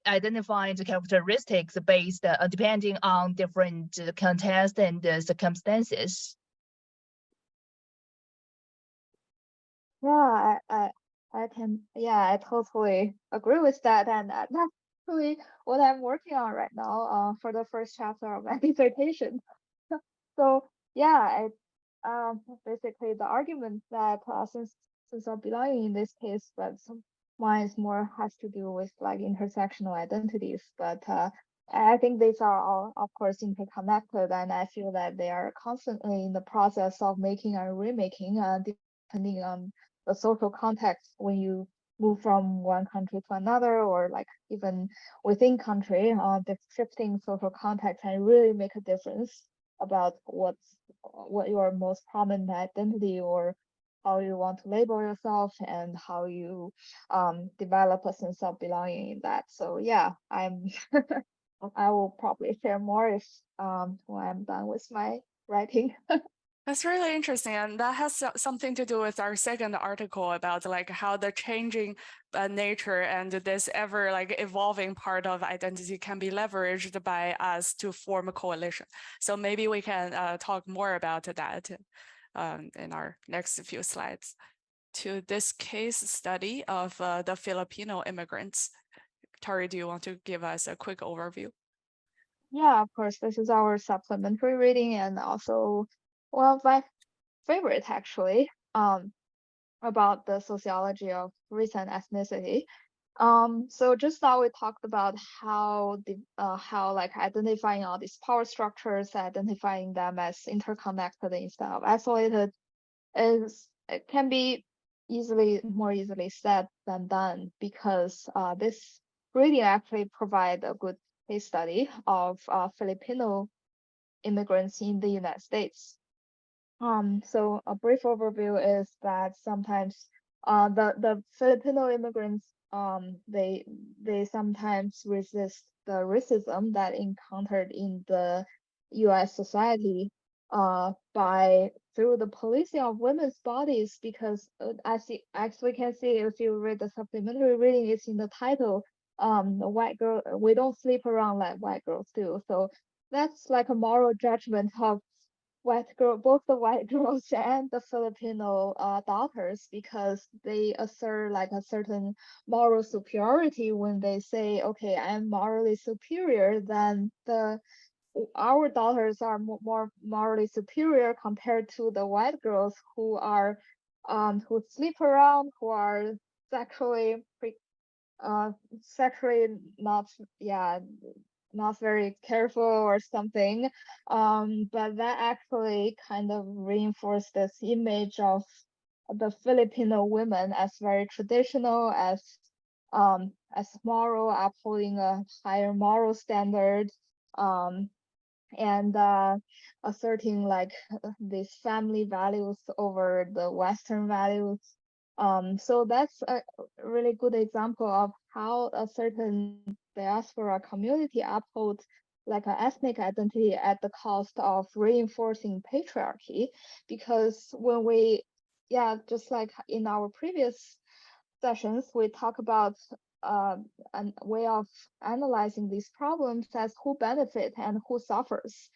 identifying the characteristics based depending on different context and circumstances. Yeah, I totally agree with that, and that's actually what I'm working on right now, for the first chapter of my dissertation. So yeah, basically the argument that sense of belonging in this case, but mine is more has to do with like intersectional identities. But I think these are all, of course, interconnected, and I feel that they are constantly in the process of making and remaking, depending on the social context when you move from one country to another, or like even within country, the shifting social context can really make a difference about what your most prominent identity or how you want to label yourself and how you develop a sense of belonging in that. So yeah, I will probably share more if when I'm done with my writing. That's really interesting, and that has something to do with our second article about like how the changing nature and this ever like evolving part of identity can be leveraged by us to form a coalition. So maybe we can talk more about that in our next few slides. To this case study of the Filipino immigrants. Tari, do you want to give us a quick overview? Yeah, of course, this is our supplementary reading and also one of my favorite actually, about the sociology of race and ethnicity. So just now we talked about how like identifying all these power structures, identifying them as interconnected instead of isolated, it can be more easily said than done, because this reading actually provide a good case study of Filipino immigrants in the United States. So a brief overview is that sometimes the Filipino immigrants they sometimes resist the racism that encountered in the US society by through the policing of women's bodies, because as we can see if you read the supplementary reading, it's in the title, the white girl, we don't sleep around like white girls do. So that's like a moral judgment of both the white girls and the Filipino daughters, because they assert like a certain moral superiority when they say, okay, I'm morally superior than our daughters are more morally superior compared to the white girls who are who sleep around, who are sexually sexually not very careful or something. But that actually kind of reinforced this image of the Filipino women as very traditional, as moral, upholding a higher moral standard, and asserting like these family values over the Western values. So that's a really good example of how a certain diaspora community upholds like an ethnic identity at the cost of reinforcing patriarchy. Because when we, just like in our previous sessions, we talk about a way of analyzing these problems as who benefit and who suffers.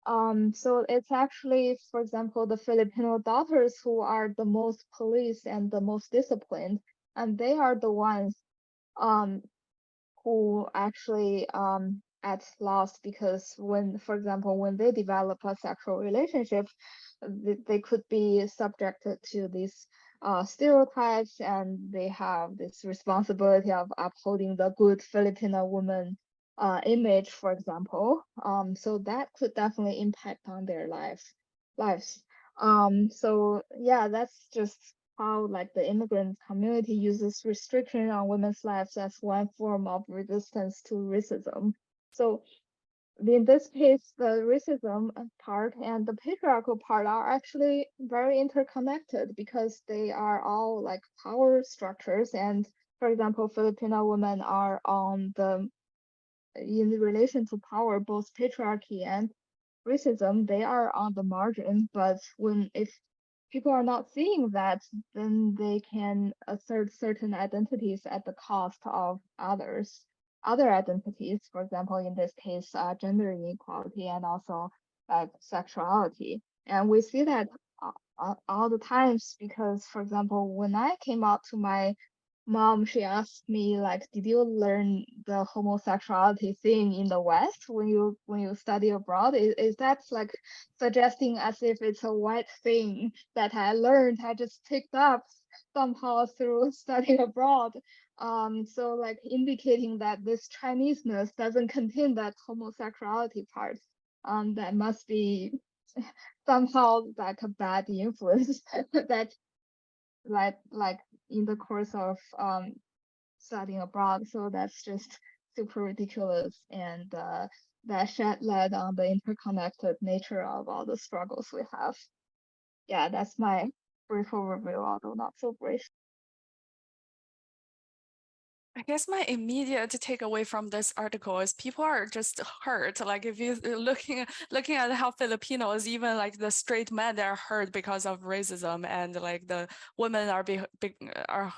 So it's actually, for example, the Filipino daughters who are the most policed and the most disciplined, and they are the ones who actually at loss, because when, for example, when they develop a sexual relationship, they could be subjected to these stereotypes, and they have this responsibility of upholding the good Filipino woman image, for example. So that could definitely impact on their lives. So yeah, that's just how like the immigrant community uses restriction on women's lives as one form of resistance to racism. So in this case, the racism part and the patriarchal part are actually very interconnected, because they are all like power structures. And for example, Filipino women are in relation to power, both patriarchy and racism, they are on the margin. But if people are not seeing that, then they can assert certain identities at the cost of other identities. For example, in this case, gender inequality and also like sexuality. And we see that all the times, because, for example, when I came out to my mom, she asked me like, did you learn the homosexuality thing in the West when you study abroad? Is that like suggesting as if it's a white thing that I learned, I just picked up somehow through studying abroad? So like indicating that this Chineseness doesn't contain that homosexuality part. That must be somehow like a bad influence that like in the course of studying abroad. So that's just super ridiculous, and that shed light on the interconnected nature of all the struggles we have. Yeah, that's my brief overview, although not so brief. I guess my immediate takeaway from this article is people are just hurt. Like if you looking at how Filipinos, even like the straight men, they're hurt because of racism, and like the women are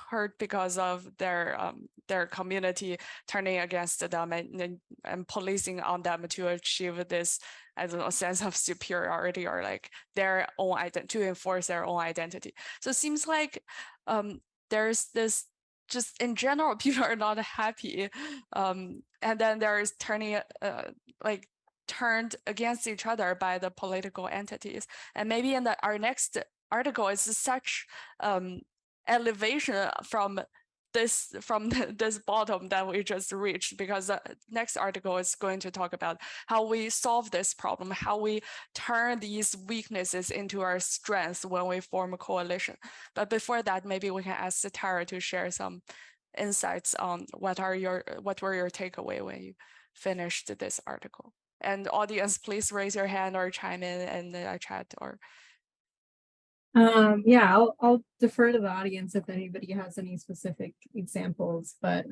hurt because of their community turning against them and policing on them to achieve this, I don't know, sense of superiority or like their own to enforce their own identity. So it seems like there's this, just in general, people are not happy, and then there's turned against each other by the political entities. And maybe in our next article is such elevation from this bottom that we just reached, because the next article is going to talk about how we solve this problem, how we turn these weaknesses into our strengths when we form a coalition. But before that, maybe we can ask Tara to share some insights on what were your takeaway when you finished this article. And audience, please raise your hand or chime in the chat. Or yeah, I'll defer to the audience if anybody has any specific examples, but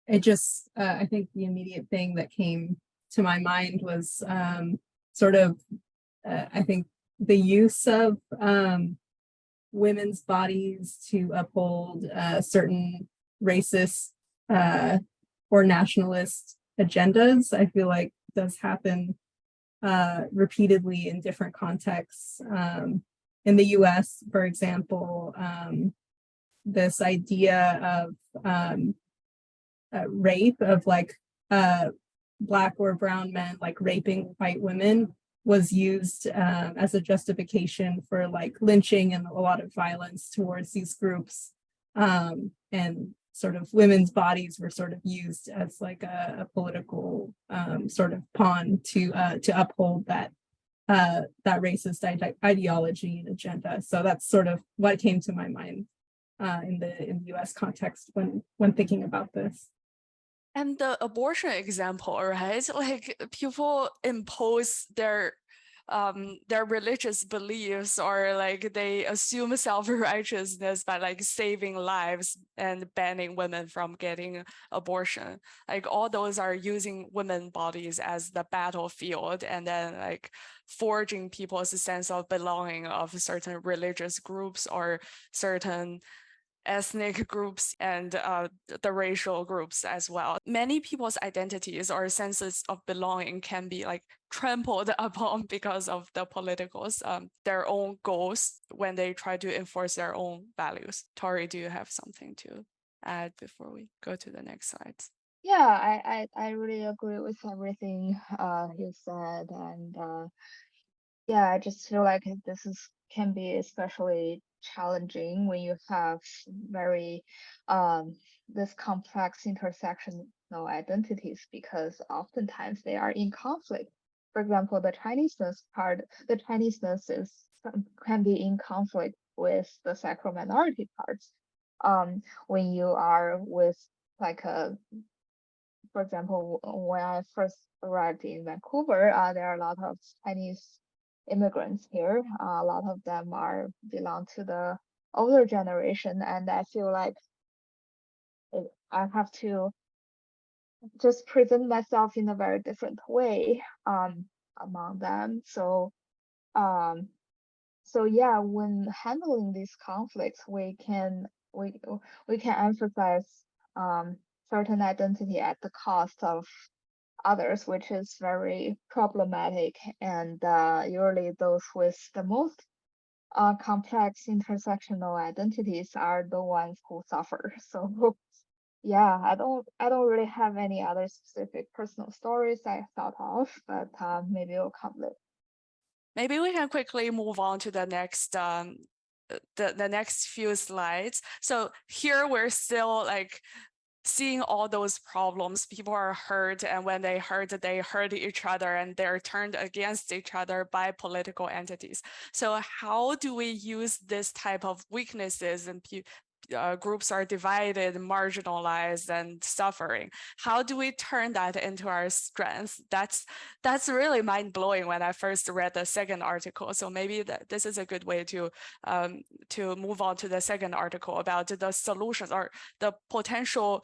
it just I think the immediate thing that came to my mind was sort of I think the use of women's bodies to uphold certain racist or nationalist agendas. I feel like does happen repeatedly in different contexts. In the US, for example, this idea of rape, of like Black or brown men like raping white women, was used as a justification for like lynching and a lot of violence towards these groups. And sort of women's bodies were sort of used as like a political sort of pawn to uphold that racist ideology and agenda. So that's sort of what came to my mind in the US context when thinking about this. And the abortion example, right? Like people impose their religious beliefs, or like they assume self-righteousness by like saving lives and banning women from getting abortion. Like all those are using women bodies as the battlefield, and then like forging people's sense of belonging of certain religious groups or certain ethnic groups and the racial groups as well. Many people's identities or senses of belonging can be like trampled upon because of the politicals, their own goals when they try to enforce their own values. Tori, do you have something to add before we go to the next slides? Yeah, I really agree with everything you said, and yeah, I just feel like can be especially challenging when you have very this complex intersectional identities, because oftentimes they are in conflict. For example, the Chineseness can be in conflict with the sacral minority parts. When you are with like for example, when I first arrived in Vancouver, there are a lot of Chinese immigrants here. A lot of them belong to the older generation, and I feel like I have to just present myself in a very different way among them. So yeah, when handling these conflicts, we can emphasize certain identity at the cost of others, which is very problematic, and usually those with the most complex intersectional identities are the ones who suffer. So yeah, I don't really have any other specific personal stories I thought of, but maybe it'll come later. Maybe we can quickly move on to the next the next few slides. So here we're still like seeing all those problems. People are hurt, and when they hurt each other, and they're turned against each other by political entities. So how do we use this type of weaknesses and groups are divided, marginalized, and suffering? How do we turn that into our strengths? That's really mind-blowing when I first read the second article. So maybe this is a good way to move on to the second article about the solutions or the potential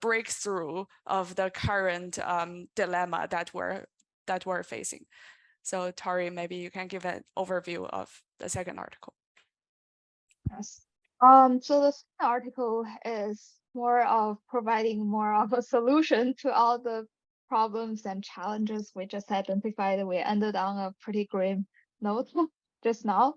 breakthrough of the current dilemma that we're facing. So Tori, maybe you can give an overview of the second article. Yes. So the second article is more of providing more of a solution to all the problems and challenges we just identified. We ended on a pretty grim note just now.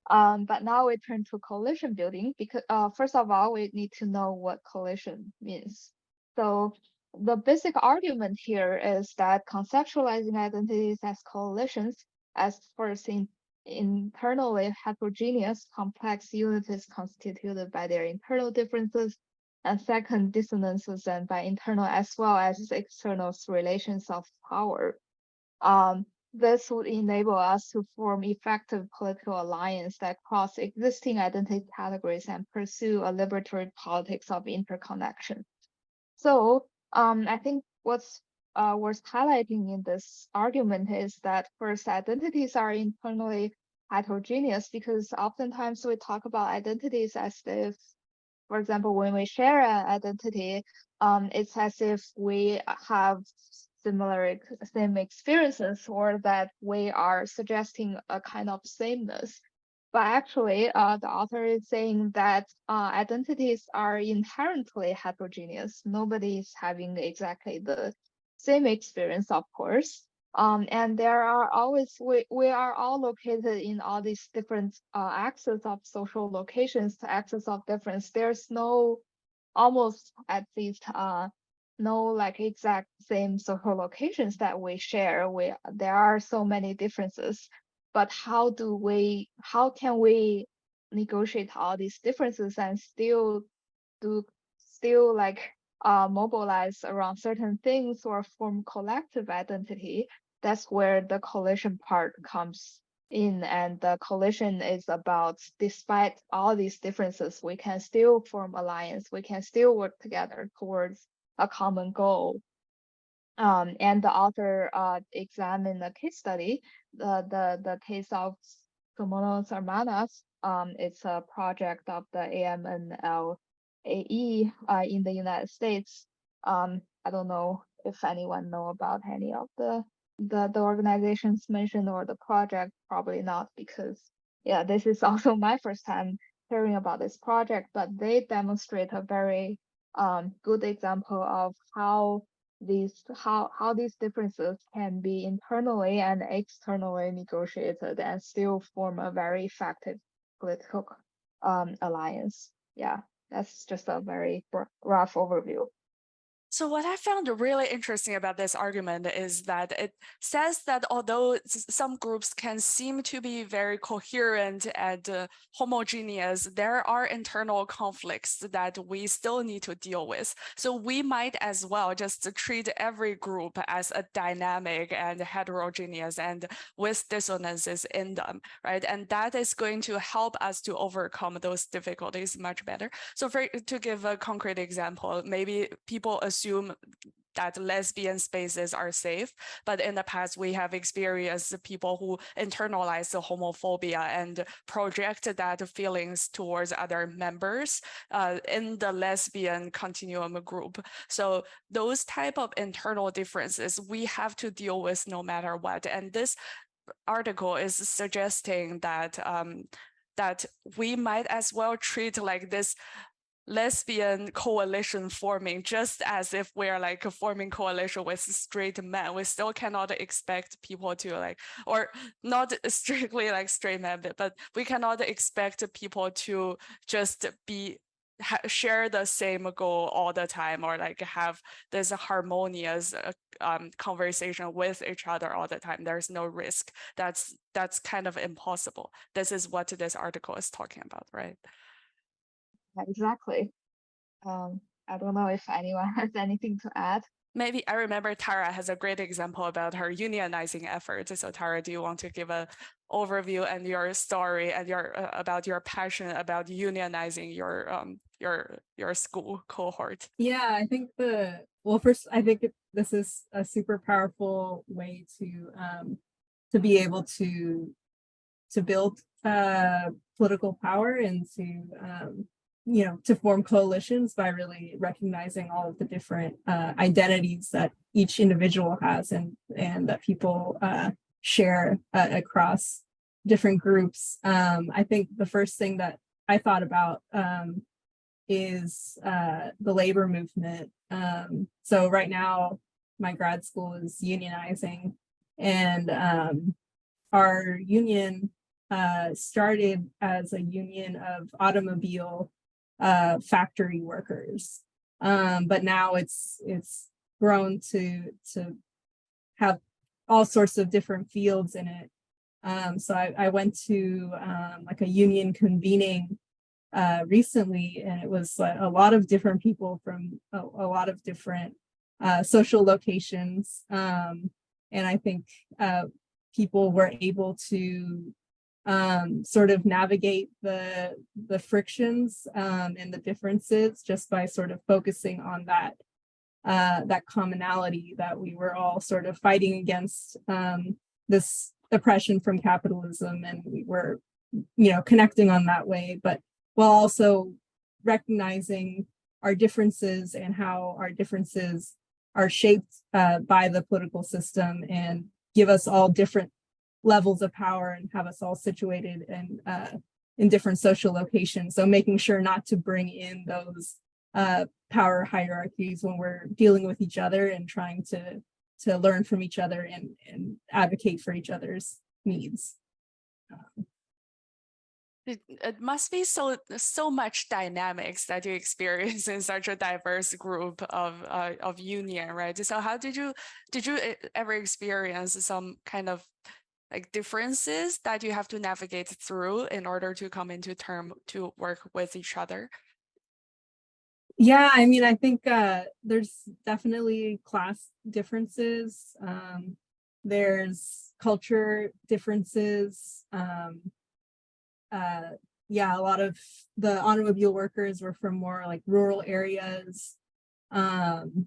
But now we turn to coalition building because first of all, we need to know what coalition means. So the basic argument here is that conceptualizing identities as coalitions, as first in internally heterogeneous complex unities constituted by their internal differences, and second, dissonances and by internal as well as external relations of power. This would enable us to form effective political alliance that cross existing identity categories and pursue a liberatory politics of interconnection. So I think what's worth highlighting in this argument is that first, identities are internally heterogeneous because oftentimes we talk about identities as if, for example, when we share an identity, it's as if we have same experiences or that we are suggesting a kind of sameness. But actually, the author is saying that identities are inherently heterogeneous. Nobody is having exactly the same experience, of course. And there are always, we are all located in all these different axes of social locations, axes of difference. There's no, almost at least, no like exact same social locations that we share. There are so many differences. But how can we negotiate all these differences and still like mobilize around certain things or form collective identity? That's where the coalition part comes in, and the coalition is about, despite all these differences, we can still form alliance, we can still work together towards a common goal. And the author examined a case study, the case of Comoros Hermanas. It's a project of the AMNLAE in the United States. I don't know if anyone know about any of the organizations mentioned or the project. Probably not, because yeah, this is also my first time hearing about this project, but they demonstrate a very good example of how these differences can be internally and externally negotiated and still form a very effective political alliance. Yeah, that's just a very rough overview. So what I found really interesting about this argument is that it says that although some groups can seem to be very coherent and homogeneous, there are internal conflicts that we still need to deal with. So we might as well just treat every group as a dynamic and heterogeneous and with dissonances in them, right? And that is going to help us to overcome those difficulties much better. So to give a concrete example, maybe people assume that lesbian spaces are safe, but in the past we have experienced people who internalize the homophobia and project that feelings towards other members in the lesbian continuum group. So those type of internal differences we have to deal with no matter what. And this article is suggesting that that we might as well treat like this lesbian coalition forming, just as if we're like forming coalition with straight men. We still cannot expect people to like, or not strictly like straight men, but we cannot expect people to just share the same goal all the time, or like have this harmonious conversation with each other all the time. There's no risk. That's kind of impossible. This is what this article is talking about, right? Exactly. I don't know if anyone has anything to add. Maybe I remember Tara has a great example about her unionizing efforts. So Tara, do you want to give an overview and your story and your about your passion about unionizing your school cohort? Yeah, I think first, I think this is a super powerful way to be able to build political power and to form coalitions by really recognizing all of the different identities that each individual has and that people share across different groups. I think the first thing that I thought about is the labor movement. So right now, my grad school is unionizing, and our union started as a union of automobile factory workers, but now it's grown to have all sorts of different fields in it. So I went to like a union convening recently, and it was a lot of different people from a lot of different social locations, and I think people were able to sort of navigate the frictions and the differences just by sort of focusing on that commonality that we were all sort of fighting against this oppression from capitalism, and we were connecting on that way, but while also recognizing our differences and how our differences are shaped by the political system and give us all different levels of power and have us all situated in different social locations. So making sure not to bring in those power hierarchies when we're dealing with each other and trying to learn from each other and advocate for each other's needs. It must be so much dynamics that you experience in such a diverse group of union, right? So how did you ever experience some kind of like differences that you have to navigate through in order to come into term to work with each other? Yeah, I mean, I think there's definitely class differences. There's culture differences. Yeah, a lot of the automobile workers were from more like rural areas, and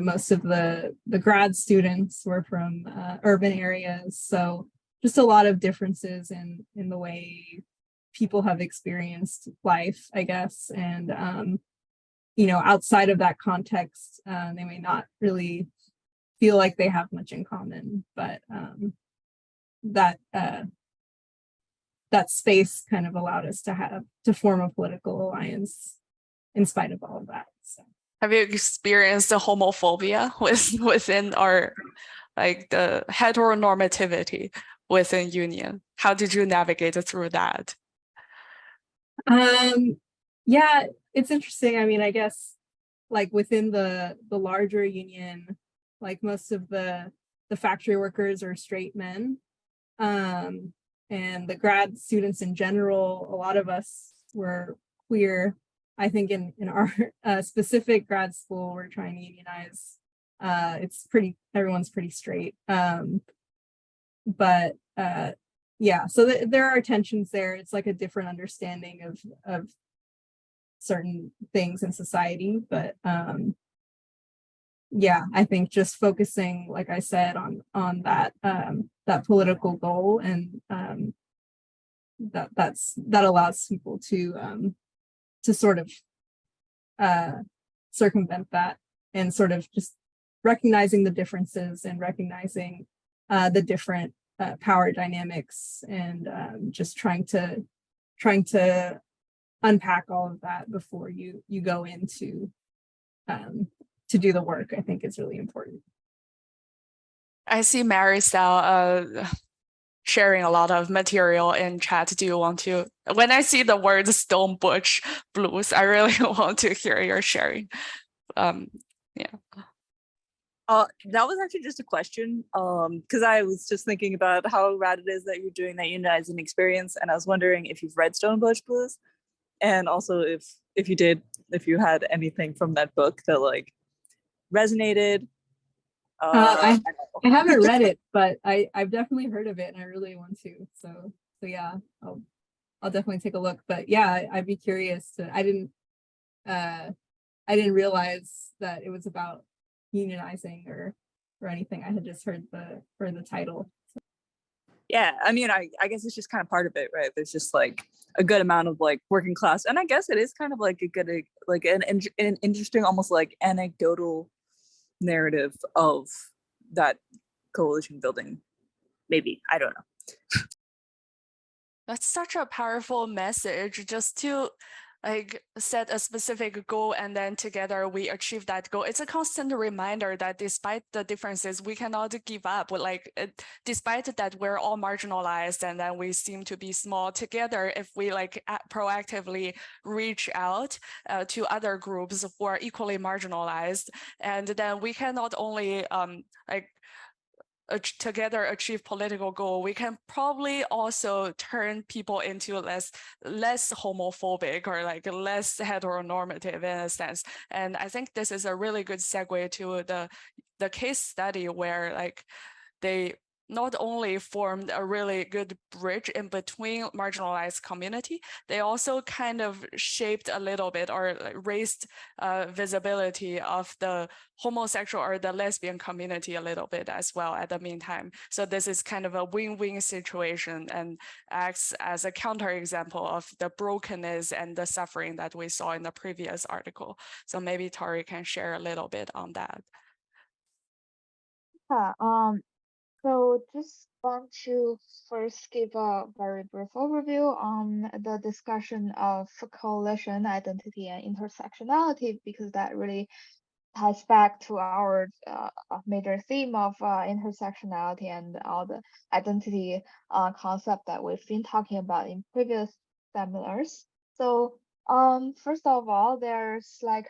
most of the grad students were from urban areas. So just a lot of differences in the way people have experienced life, I guess. And outside of that context, they may not really feel like they have much in common, but that space kind of allowed us to form a political alliance in spite of all of that. So. Have you experienced the homophobia within our, like the heteronormativity within union? How did you navigate through that? Yeah, it's interesting. I mean, I guess like within the larger union, like most of the factory workers are straight men. And the grad students in general, a lot of us were queer. I think in our specific grad school, we're trying to unionize. Everyone's pretty straight. But yeah, so there are tensions there. It's like a different understanding of certain things in society. But yeah, I think just focusing, like I said, on that political goal, and that allows people to sort of circumvent that, and sort of just recognizing the differences and recognizing the different power dynamics, and just trying to unpack all of that before you go into to do the work, I think is really important. I see Maricel sharing a lot of material in chat. Do you want to, when I see the word Stone Butch Blues, I really want to hear your sharing. Yeah. That was actually just a question, because I was just thinking about how rad it is that you're doing that unionizing experience, and I was wondering if you've read Stone Butch Blues, and also if you did, if you had anything from that book that like resonated. I haven't read it, but I've definitely heard of it, and I really want to. So yeah, I'll definitely take a look. But yeah, I'd be curious to. I didn't realize that it was about unionizing or anything. I had just heard the title. Yeah, I mean, I guess it's just kind of part of it, right? There's just like a good amount of like working class, and I guess it is kind of like a good, like an interesting, almost like anecdotal narrative of that coalition building. Maybe, I don't know. That's such a powerful message, just to like set a specific goal and then together we achieve that goal. It's a constant reminder that despite the differences, we cannot give up. Like despite that we're all marginalized and then we seem to be small together, if we like proactively reach out to other groups who are equally marginalized, and then we can not only like together achieve political goal, we can probably also turn people into less homophobic or like less heteronormative in a sense. And I think this is a really good segue to the case study where like they not only formed a really good bridge in between marginalized community, they also kind of shaped a little bit or raised visibility of the homosexual or the lesbian community a little bit as well at the meantime. So this is kind of a win-win situation and acts as a counterexample of the brokenness and the suffering that we saw in the previous article. So maybe Tori can share a little bit on that. Yeah, so just want to first give a very brief overview on the discussion of coalition identity and intersectionality, because that really ties back to our major theme of intersectionality and all the identity concept that we've been talking about in previous seminars. So first of all, there's like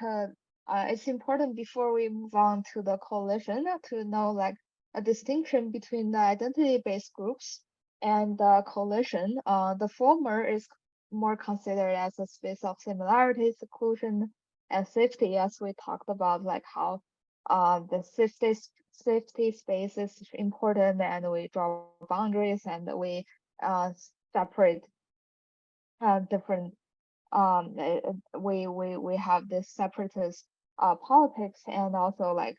it's important before we move on to the coalition to know like a distinction between the identity-based groups and the coalition. The former is more considered as a space of similarity, seclusion, and safety, as we talked about, like how the safety space is important, and we draw boundaries and we separate different we have this separatist politics, and also like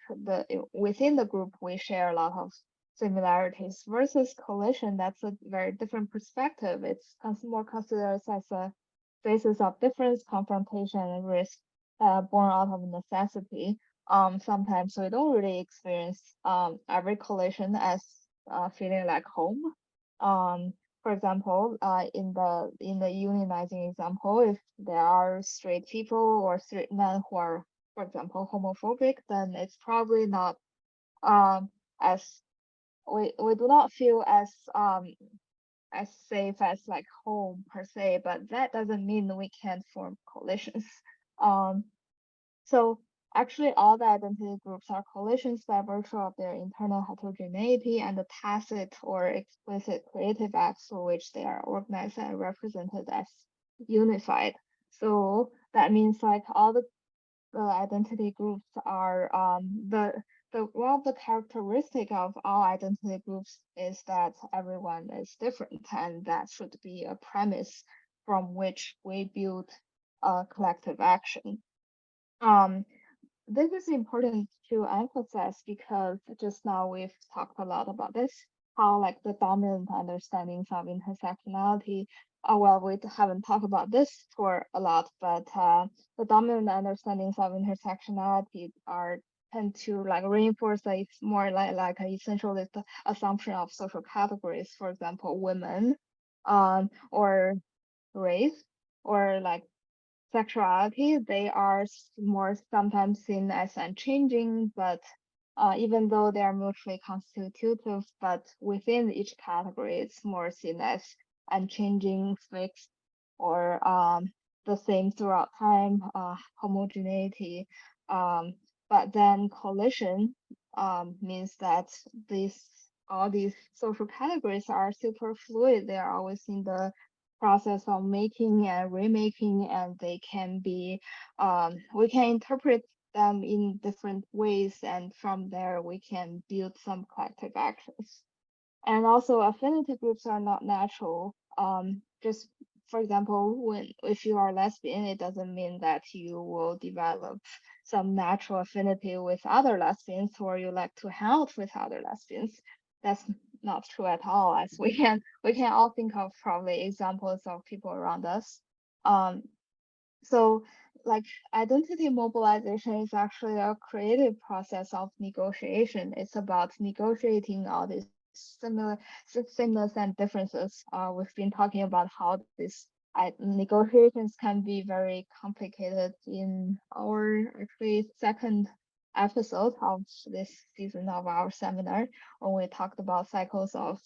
within the group we share a lot of similarities, versus coalition. That's a very different perspective. It's more considered as a basis of difference, confrontation, and risk born out of necessity. Sometimes we don't really experience every coalition as feeling like home. For example, in the unionizing example, if there are straight people or straight men who are, for example, homophobic, then it's probably not as we do not feel as safe as like home per se. But that doesn't mean we can't form coalitions. So actually, all the identity groups are coalitions by virtue of their internal heterogeneity and the tacit or explicit creative acts for which they are organized and represented as unified. So that means like all the identity groups are one of the characteristic of all identity groups is that everyone is different, and that should be a premise from which we build collective action. This is important to emphasize because just now we've talked a lot about this, how like the dominant understandings of intersectionality. Well, we haven't talked about this for a lot, but the dominant understandings of intersectionality tend to like reinforce a more like an essentialist assumption of social categories. For example, women, or race, or like sexuality, they are more sometimes seen as unchanging, but even though they are mutually constitutive, but within each category, it's more seen as unchanging, fixed, or the same throughout time, homogeneity. But then collision means that all these social categories are super fluid. They are always in the process of making and remaking, and they can be, we can interpret them in different ways, and from there we can build some collective actions. And also affinity groups are not natural. Just for example, if you are lesbian, it doesn't mean that you will develop some natural affinity with other lesbians, or you like to hang out with other lesbians. That's not true at all, as we can all think of probably examples of people around us. So like identity mobilization is actually a creative process of negotiation. It's about negotiating all these sameness and differences. We've been talking about how these negotiations can be very complicated in our actually second episode of this season of our seminar, when we talked about cycles of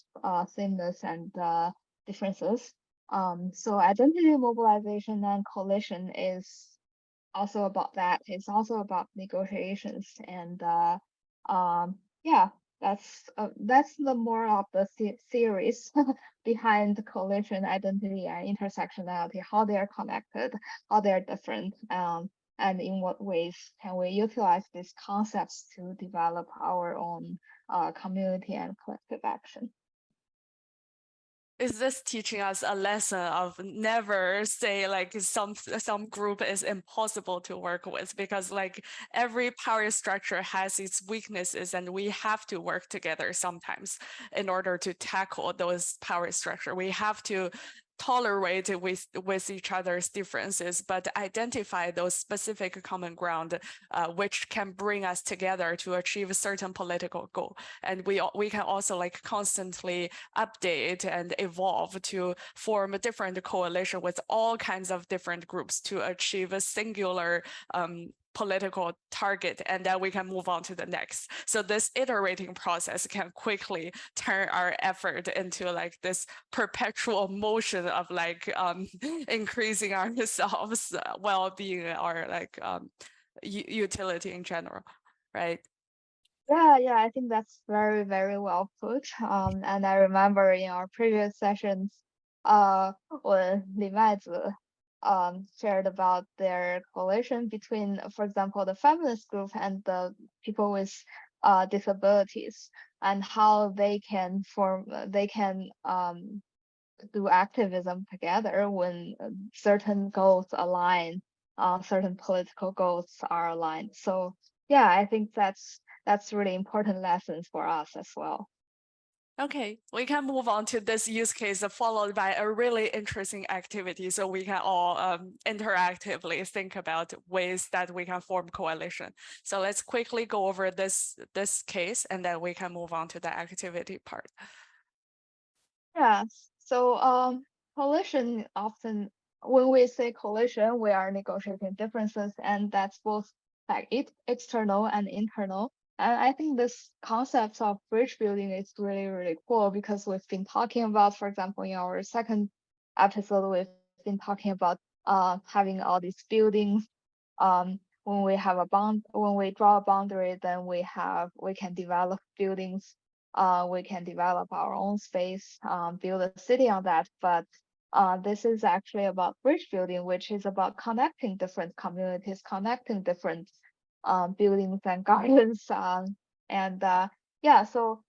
sameness and differences. So identity mobilization and coalition is also about that. It's also about negotiations, and yeah, that's the more of the theories behind coalition, identity, and intersectionality, how they are connected, how they are different, and in what ways can we utilize these concepts to develop our own community and collective action. Is this teaching us a lesson of never say like some group is impossible to work with, because like every power structure has its weaknesses, and we have to work together sometimes in order to tackle those power structure. We have to tolerate with each other's differences, but identify those specific common ground which can bring us together to achieve a certain political goal. And we can also like constantly update and evolve to form a different coalition with all kinds of different groups to achieve a singular political target, and then we can move on to the next. So this iterating process can quickly turn our effort into like this perpetual motion of like increasing ourselves well-being or like utility in general, right? Yeah, I think that's very, very well put. And I remember in our previous sessions, when Li Maizi shared about their coalition between, for example, the feminist group and the people with disabilities, and how they can do activism together when certain goals align, certain political goals are aligned. So yeah, I think that's really important lessons for us as well. Okay, we can move on to this use case followed by a really interesting activity, so we can all interactively think about ways that we can form coalition. So let's quickly go over this case, and then we can move on to the activity part. Yeah, so coalition, often when we say coalition, we are negotiating differences, and that's both like external and internal. And I think this concept of bridge building is really, really cool, because we've been talking about, for example, in our second episode, we've been talking about having all these buildings. When we have when we draw a boundary, then we can develop buildings. We can develop our own space, build a city on that. But this is actually about bridge building, which is about connecting different communities, connecting different buildings and gardens. And yeah, so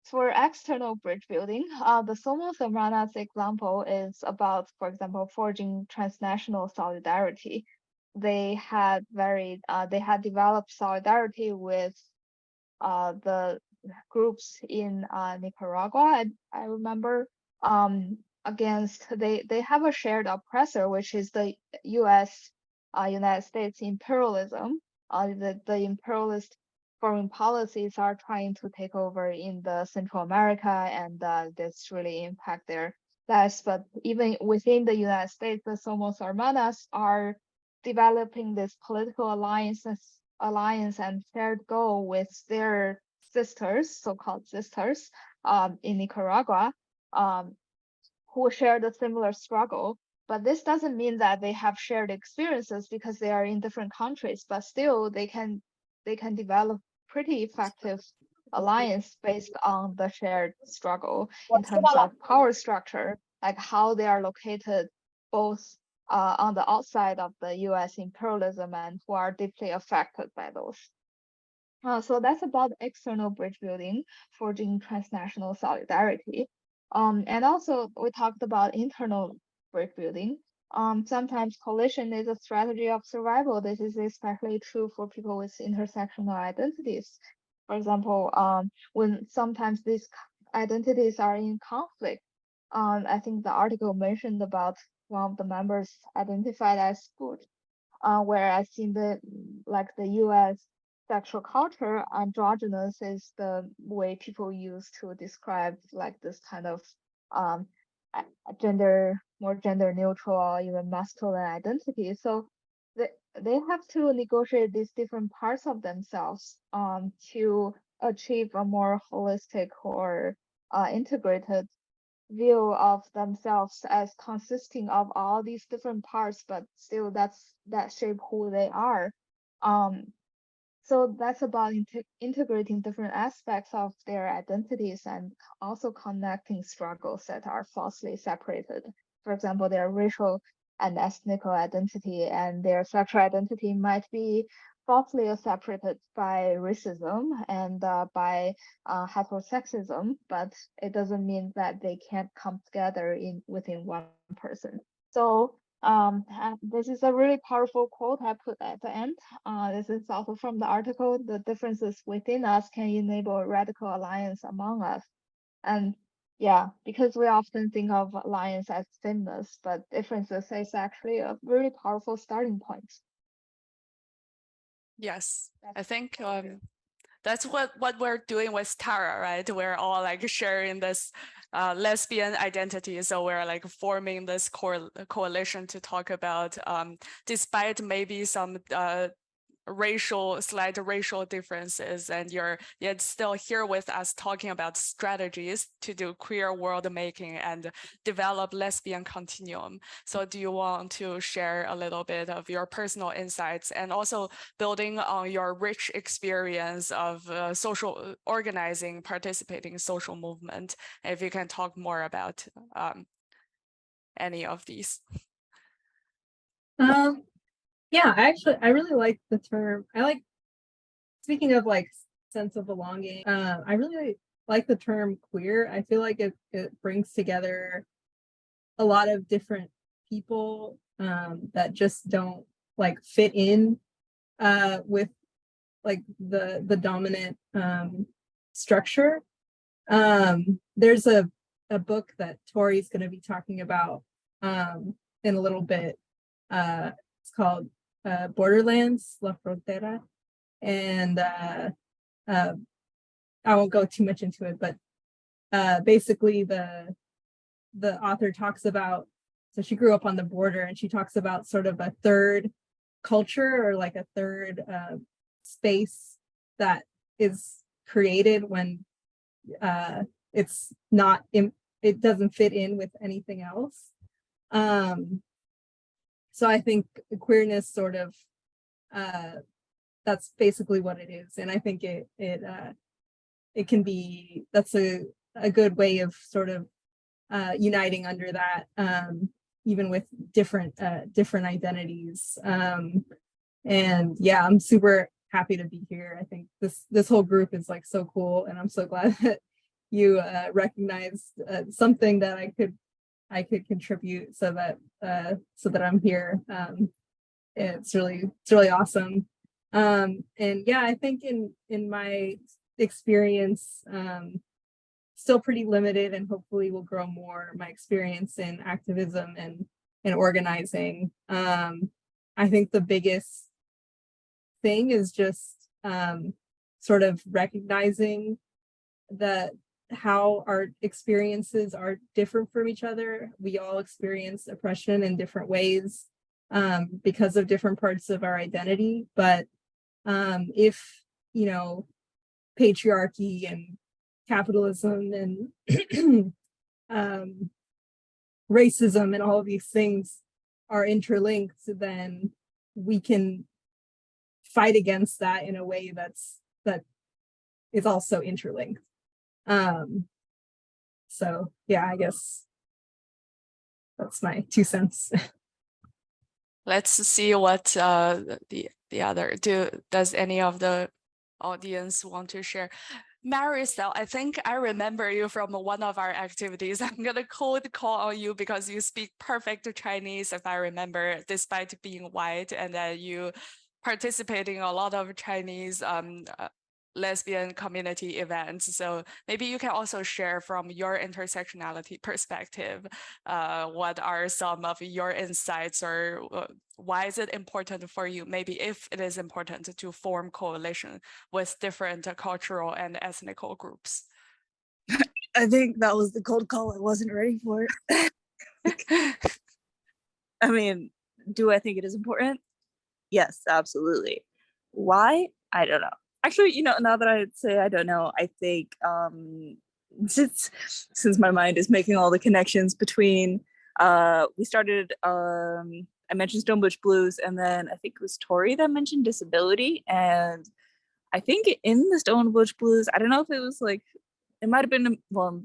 for external bridge building, the Somos Hermanas example is about, for example, forging transnational solidarity. They had developed solidarity with the groups in Nicaragua. I remember against they have a shared oppressor, which is the United States imperialism. The imperialist foreign policies are trying to take over in the Central America, and this really impact their lives. But even within the United States, the Somos Hermanas are developing this political alliance and shared goal with their sisters, so-called sisters, in Nicaragua, who shared a similar struggle. But this doesn't mean that they have shared experiences because they are in different countries, but still they can develop pretty effective alliance based on the shared struggle in terms of power structure, like how they are located both on the outside of the US imperialism and who are deeply affected by those. So that's about external bridge building, forging transnational solidarity. And also we talked about internal bridge building. Sometimes coalition is a strategy of survival. This is especially true for people with intersectional identities. For example, when sometimes these identities are in conflict, I think the article mentioned about one of the members identified as good, whereas in the US sexual culture, androgynous is the way people use to describe like this kind of more gender neutral or even masculine identity. So they have to negotiate these different parts of themselves to achieve a more holistic or integrated view of themselves as consisting of all these different parts, but still that shape who they are. So that's about integrating different aspects of their identities and also connecting struggles that are falsely separated. For example, their racial and ethnic identity and their sexual identity might be falsely separated by racism and by heterosexism, but it doesn't mean that they can't come together within one person. So this is a really powerful quote I put at the end. This is also from the article. The differences within us can enable a radical alliance among us. And yeah, because we often think of alliance as sameness, but differences is actually a really powerful starting point. Yes, I think that's what we're doing with Tara, right? We're all like sharing this lesbian identity, so we're like forming this coalition to talk about, despite maybe some slight racial differences, and you're yet still here with us talking about strategies to do queer world making and develop lesbian continuum. So do you want to share a little bit of your personal insights and also building on your rich experience of social organizing, participating in social movement, if you can talk more about any of these? Yeah, I really like the term. Speaking of like sense of belonging, I really like the term queer. I feel like it brings together a lot of different people that just don't like fit in with like the dominant structure. There's a book that Tori's going to be talking about in a little bit. It's called Borderlands, La Frontera, and I won't go too much into it, but basically the author talks about, so she grew up on the border, and she talks about sort of a third culture or like a third space that is created when it's not it doesn't fit in with anything else. So I think queerness sort of that's basically what it is, and I think it can be, that's a good way of sort of uniting under that, even with different identities. And yeah, I'm super happy to be here. I think this whole group is like so cool, and I'm so glad that you recognized something that I could contribute, so that I'm here. It's really awesome. And yeah, I think in my experience, still pretty limited, and hopefully will grow more, my experience in activism and organizing. I think the biggest thing is just sort of recognizing that how our experiences are different from each other. We all experience oppression in different ways. because of different parts of our identity. But if, you know, patriarchy and capitalism and racism and all of these things are interlinked, then we can fight against that in a way that is also interlinked. So yeah, I guess that's my 2 cents. Let's see what the other does any of the audience want to share. Marisol, I think I remember you from one of our activities. I'm gonna cold call on you because you speak perfect Chinese, if I remember, despite being white, and that you participate in a lot of Chinese lesbian community events. So maybe you can also share from your intersectionality perspective, what are some of your insights, or why is it important for you, maybe if it is important, to form coalition with different cultural and ethnic groups? I think that was the cold call I wasn't ready for. I mean, do I think it is important? Yes, absolutely. Why? I don't know. Actually, you know, now that I say I don't know, I think since my mind is making all the connections between we started I mentioned Stone Butch Blues, and then I think it was Tori that mentioned disability. And I think in the Stone Butch Blues, I don't know if it was like, it might have been, well,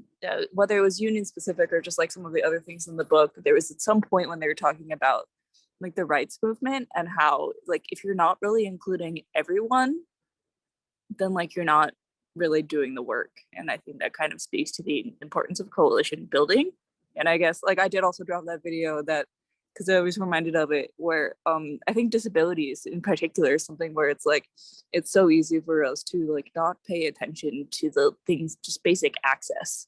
whether it was union specific or just like some of the other things in the book, there was at some point when they were talking about like the rights movement and how like if you're not really including everyone, then like you're not really doing the work. And I think that kind of speaks to the importance of coalition building. And I guess like I did also drop that video that because I was reminded of it, where I think disabilities in particular is something where it's like it's so easy for us to like not pay attention to the things, just basic access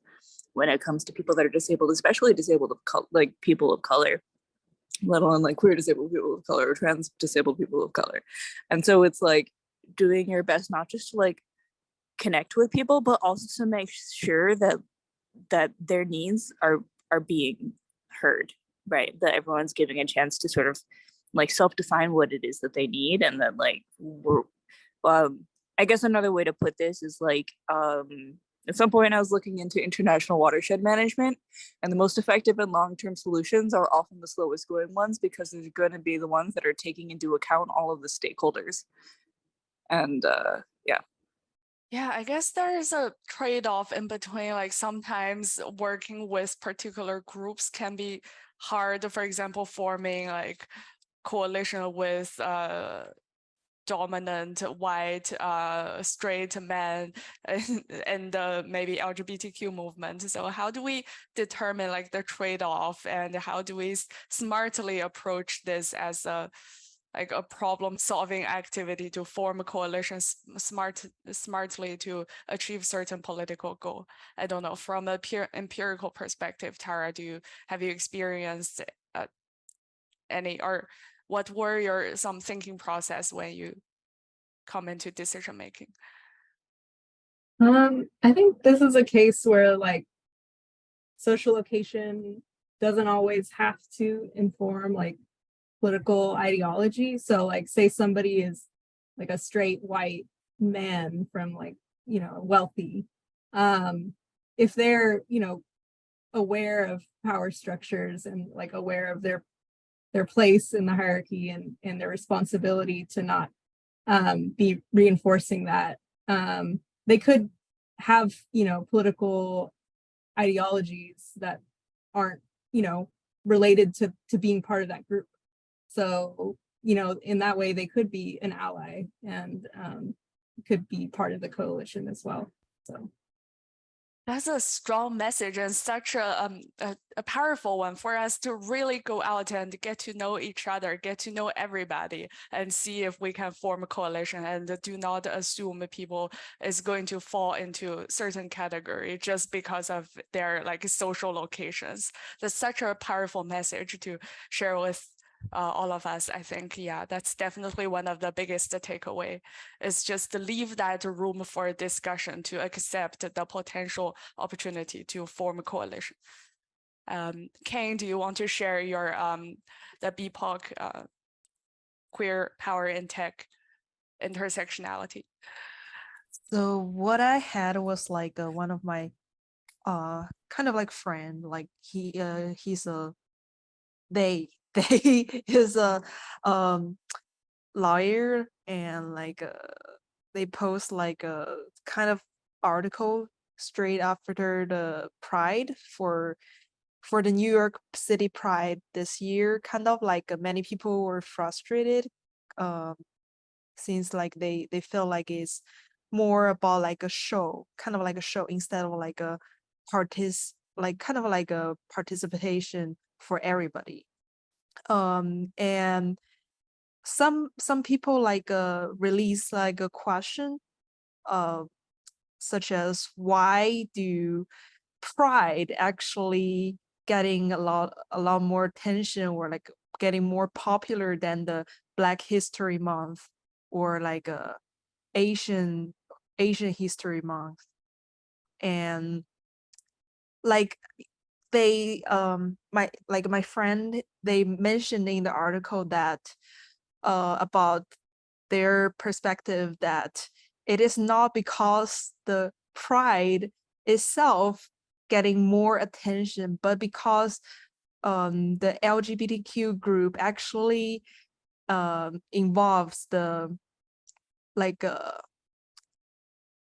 when it comes to people that are disabled, especially disabled of like people of color, let alone like queer disabled people of color or trans disabled people of color. And so it's like doing your best not just to like connect with people, but also to make sure that their needs are being heard, right? That everyone's giving a chance to sort of like self-define what it is that they need. And then like we're I guess another way to put this is like at some point I was looking into international watershed management, and the most effective and long-term solutions are often the slowest growing ones because they're going to be the ones that are taking into account all of the stakeholders. And Yeah, I guess there's a trade-off in between, like sometimes working with particular groups can be hard. For example, forming like coalition with dominant white straight men and maybe LGBTQ movement. So how do we determine like the trade-off, and how do we smartly approach this as a problem-solving activity to form a coalition smartly to achieve certain political goal? I don't know, from a pure empirical perspective, Tara, have you experienced any, or what were some thinking process when you come into decision making? I think this is a case where like social location doesn't always have to inform like political ideology. So like say somebody is like a straight white man from like, you know, wealthy, if they're, you know, aware of power structures and like aware of their place in the hierarchy and their responsibility to not be reinforcing that, they could have, you know, political ideologies that aren't, you know, related to being part of that group. So, you know, in that way, they could be an ally and could be part of the coalition as well. So that's a strong message and such a powerful one for us to really go out and get to know each other, get to know everybody, and see if we can form a coalition, and do not assume people is going to fall into certain category just because of their like social locations. That's such a powerful message to share with all of us. I think, yeah, that's definitely one of the biggest takeaway, is just to leave that room for discussion, to accept the potential opportunity to form a coalition. Kane, do you want to share your the BIPOC queer power in tech intersectionality? So what I had was like one of my kind of like friend, like he's a they they is a lawyer, and like they post like a kind of article straight after the Pride for the New York City Pride this year. Kind of like many people were frustrated, um, since like they feel like it's more about like a show, kind of like a show instead of like a like kind of like a participation for everybody. And some people like release like a question, uh such as why do pride actually getting a lot more attention, or like getting more popular than the Black History Month, or like Asian Asian History Month. And like they my friend, they mentioned in the article that about their perspective, that it is not because the pride itself getting more attention, but because the LGBTQ group actually involves the like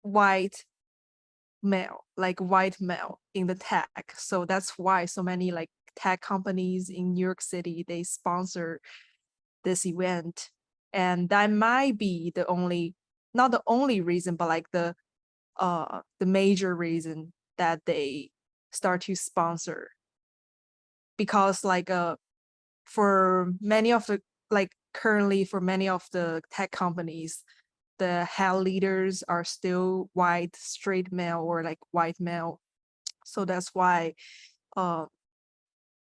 white white male in the tech. So that's why so many like tech companies in New York City, they sponsor this event. And that might be the only, not the only reason, but like the major reason that they start to sponsor. Because like for many of the, like currently for many of the tech companies, the head leaders are still white straight male, or like white male. So that's why uh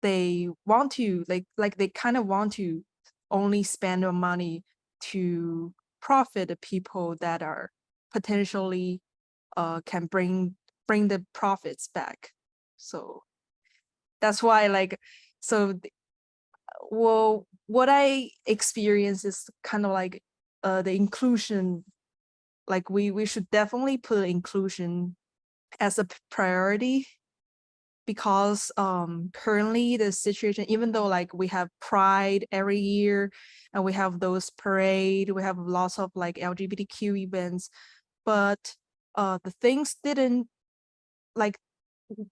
they want to like they kind of want to only spend their money to profit the people that are potentially can bring the profits back. So that's why like, so well, what I experience is kind of like the inclusion, like we should definitely put inclusion as a priority. Because currently the situation, even though like we have Pride every year, and we have those parade, we have lots of like LGBTQ events, but the things didn't, like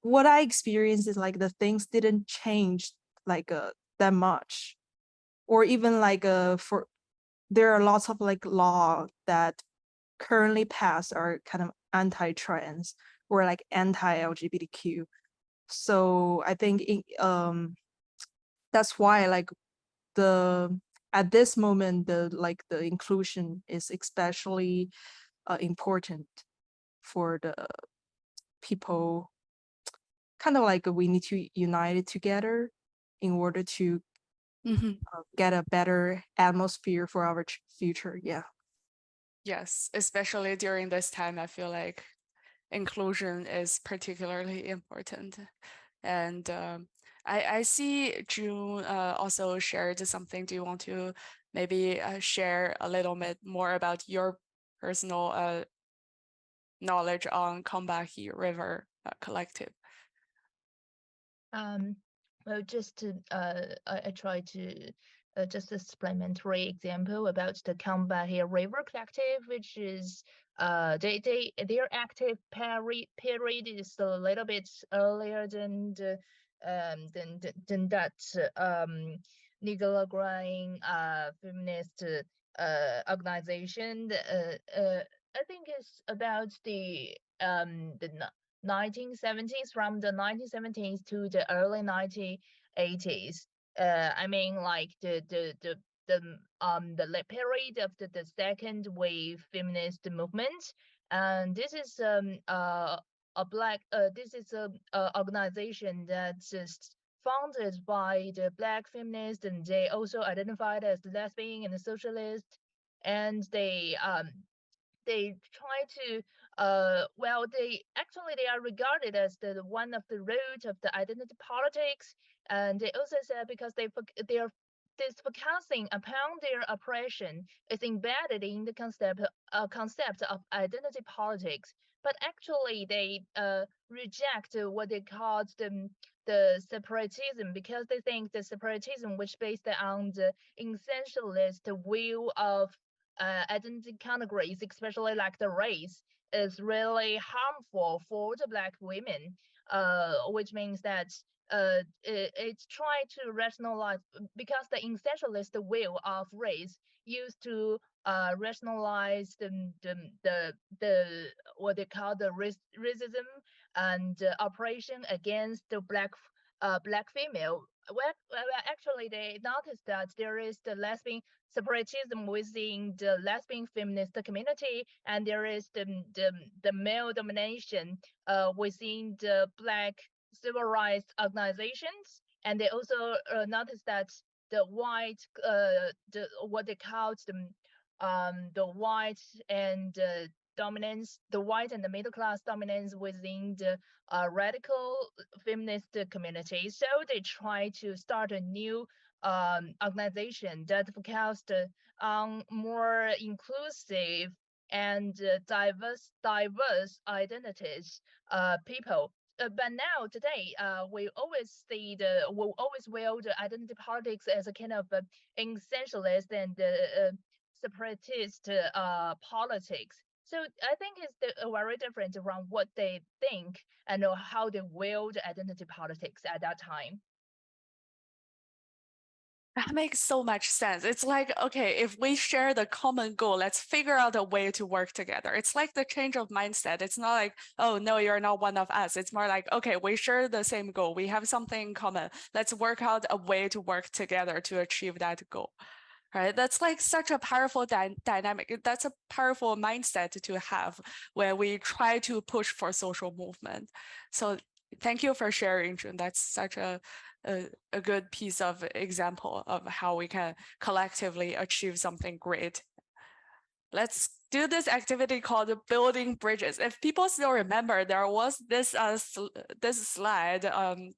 what I experienced is like the things didn't change like that much. Or even like for, there are lots of like law that currently passed are kind of anti-trans, or like anti-LGBTQ. So I think that's why like the, at this moment, the like the inclusion is especially important for the people. Kind of like we need to unite it together in order to get a better atmosphere for our future. Yeah. Yes, especially during this time, I feel like inclusion is particularly important. And I see June also shared something. Do you want to maybe share a little bit more about your personal knowledge on Combahee River Collective? Well, just to I try to just a supplementary example about the Combahee River Collective, which is their active period is a little bit earlier than the than that legal agrarian feminist organization. I think it's about the 1970s, from the 1970s to the early 1980s. I mean, like the late period of the second wave feminist movement. And this is a black this is a organization that's just founded by the black feminists, and they also identified as lesbian and socialist. And they try to well, they are regarded as the one of the root of the identity politics, and they also said because they are this focusing upon their oppression is embedded in the concept of identity politics, but actually they reject what they called the separatism, because they think the separatism, which based on the essentialist view of identity categories, especially like the race, is really harmful for the Black women, which means that it's trying to rationalize, because the essentialist view of race used to rationalize the what they call the racism and oppression against the black female. Well, actually, they noticed that there is the lesbian separatism within the lesbian feminist community, and there is the male domination within the Black civil rights organizations. And they also noticed that the white, what they call the white and dominance, the white and the middle class dominance within the radical feminist community. So they try to start a new organization that focused on more inclusive and diverse identities people. But now today, we always see we always view the identity politics as a kind of essentialist and separatist politics. So I think it's very different from what they think and how they view the identity politics at that time. That makes so much sense. It's like, okay, if we share the common goal, let's figure out a way to work together. It's like the change of mindset. It's not like, oh, no, you're not one of us. It's more like, okay, we share the same goal. We have something in common. Let's work out a way to work together to achieve that goal. Right? That's like such a powerful dynamic. That's a powerful mindset to have when we try to push for social movement. So thank you for sharing, Jun. That's such a good piece of example of how we can collectively achieve something great. Let's do this activity called building bridges. If people still remember, there was this this slide,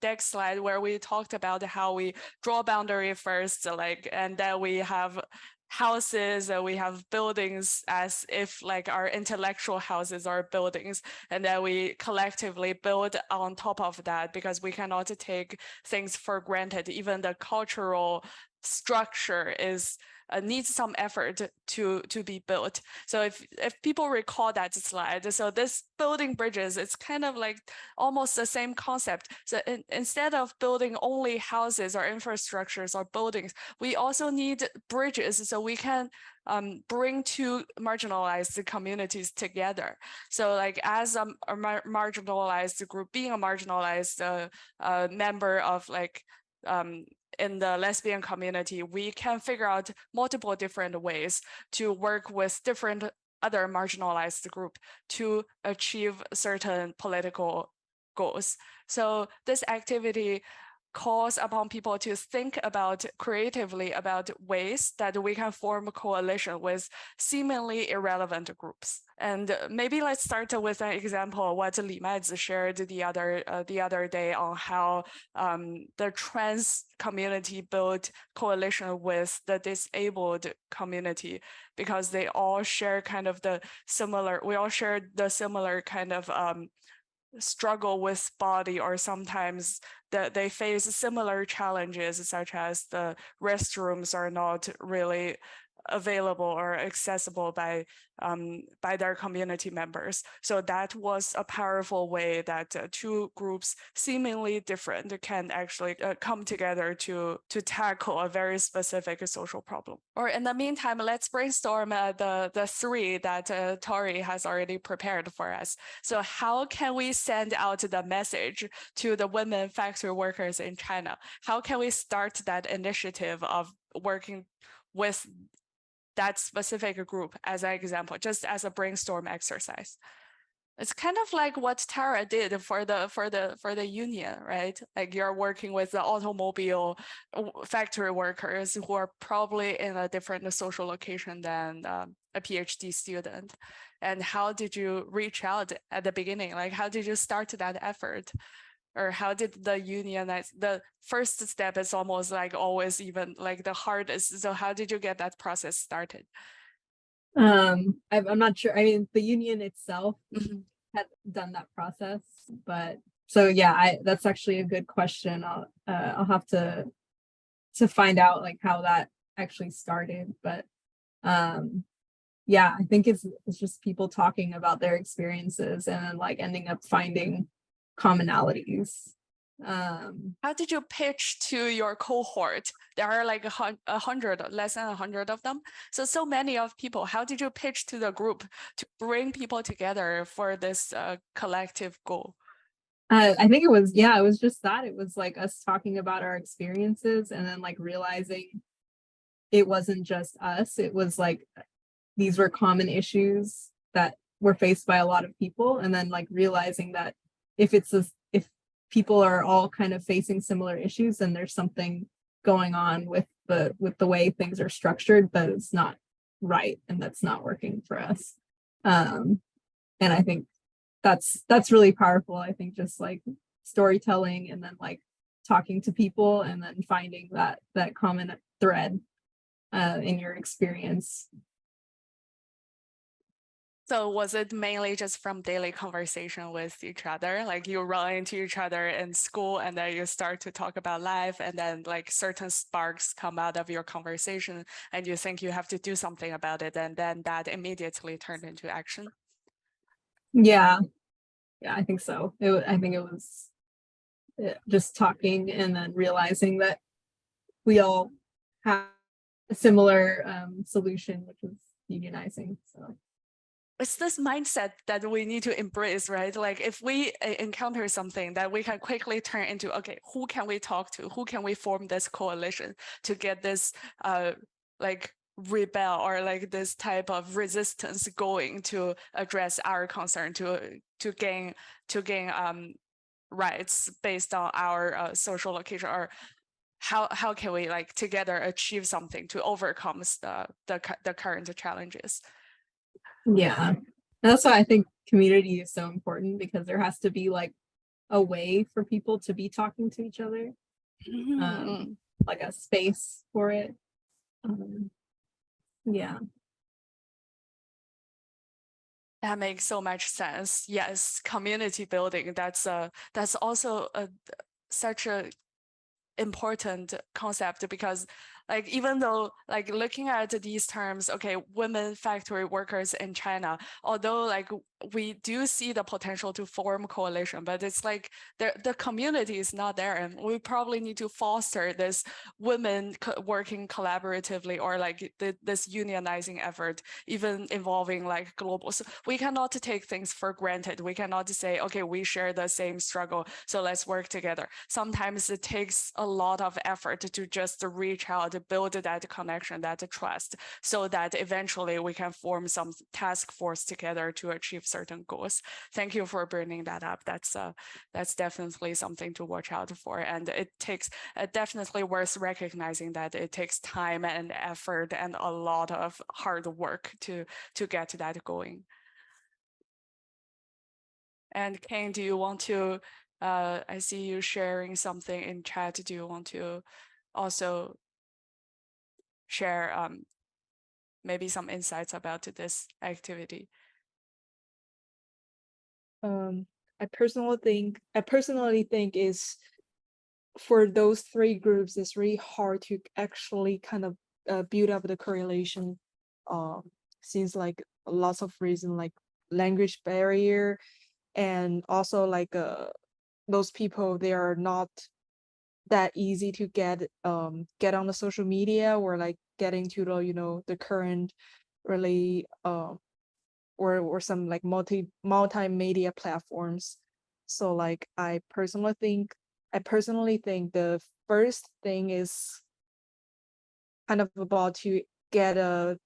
deck slide, where we talked about how we draw boundary first, like, and then we have houses and we have buildings as if like our intellectual houses are buildings, and then we collectively build on top of that because we cannot take things for granted. Even the cultural structure is needs some effort to be built. So if people recall that slide, so this building bridges, it's kind of like almost the same concept. So instead of building only houses or infrastructures or buildings, we also need bridges so we can bring two marginalized communities together. So like as a marginalized group, being a marginalized member of like in the lesbian community, we can figure out multiple different ways to work with different other marginalized group to achieve certain political goals. So this activity calls upon people to think about creatively about ways that we can form a coalition with seemingly irrelevant groups. And maybe let's start with an example of what Li Maizi shared the other day on how the trans community built coalition with the disabled community, because they all share kind of the similar, we all share the similar kind of struggle with body, or sometimes that they face similar challenges, such as the restrooms are not really available or accessible by their community members. So that was a powerful way that two groups seemingly different can actually come together to tackle a very specific social problem. Or in the meantime, let's brainstorm the three that Tori has already prepared for us. So how can we send out the message to the women factory workers in China? How can we start that initiative of working with that specific group as an example, just as a brainstorm exercise? It's kind of like what Tara did for the union, right? Like you're working with the automobile factory workers who are probably in a different social location than a PhD student. And how did you reach out at the beginning? Like, how did you start that effort? Or how did the unionize? The first step is almost like always even like the hardest. So how did you get that process started? I'm not sure. I mean, the union itself Mhm. had done that process, but so yeah, that's actually a good question. I'll have to find out like how that actually started, but yeah, I think it's just people talking about their experiences and then like ending up finding commonalities. How did you pitch to your cohort? There are like less than 100 of them. So many of people. How did you pitch to the group to bring people together for this collective goal? I think it was just that. It was like us talking about our experiences and then like realizing it wasn't just us. It was like these were common issues that were faced by a lot of people, and then like realizing that if people are all kind of facing similar issues, then there's something going on with the way things are structured that is not right and that's not working for us. And I think that's really powerful. I think just like storytelling and then like talking to people and then finding that common thread in your experience. So was it mainly just from daily conversation with each other? Like you run into each other in school and then you start to talk about life and then like certain sparks come out of your conversation and you think you have to do something about it and then that immediately turned into action? Yeah, I think so. I think it was just talking and then realizing that we all have a similar solution, which is unionizing. So it's this mindset that we need to embrace, right? Like if we encounter something that we can quickly turn into, okay, who can we talk to? Who can we form this coalition to get this like rebel or like this type of resistance going to address our concern to gain rights based on our social location, or how can we like together achieve something to overcome the current challenges? yeah, and that's why I think community is so important, because there has to be like a way for people to be talking to each other, like a space for it. Yeah. That makes so much sense. Yes, community building. That's also such a important concept, because like even though like looking at these terms, okay, women factory workers in China, although like we do see the potential to form coalition, but it's like the community is not there, and we probably need to foster this women working collaboratively, or like this unionizing effort, even involving like global. So we cannot take things for granted. We cannot say, okay, we share the same struggle, so let's work together. Sometimes it takes a lot of effort to just reach out, build that connection, that trust, so that eventually we can form some task force together to achieve certain goals. Thank you for bringing that up. That's definitely something to watch out for, and it takes definitely worth recognizing that it takes time and effort and a lot of hard work to get that going. And Kane, do you want to? I see you sharing something in chat. Do you want to also share maybe some insights about this activity? I personally think is for those three groups, it's really hard to actually kind of build up the correlation, since like lots of reason, like language barrier, and also like those people, they are not that easy to get on the social media, or like getting to the the current really or some like multimedia platforms. So like I personally think the first thing is kind of about to get a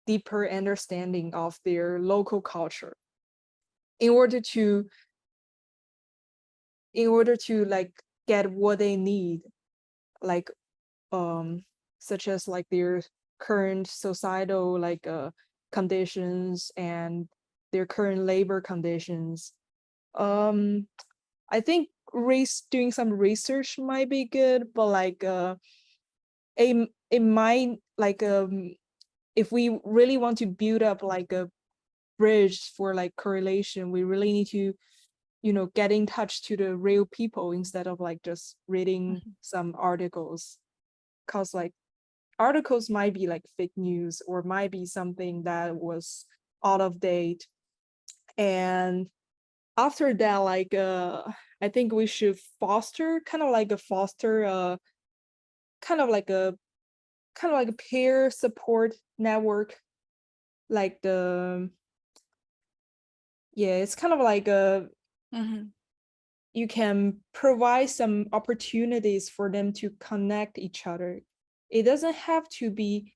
deeper understanding of their local culture. in order to like get what they need, like such as like their current societal like conditions and their current labor conditions. I think doing some research might be good, but like it might like if we really want to build up like a bridge for like correlation, we really need to, you know, get in touch to the real people instead of like just reading some articles, because like articles might be like fake news or might be something that was out of date. And after that, like I think we should foster kind of like a kind of like a peer support network, like it's kind of like you can provide some opportunities for them to connect each other. It doesn't have to be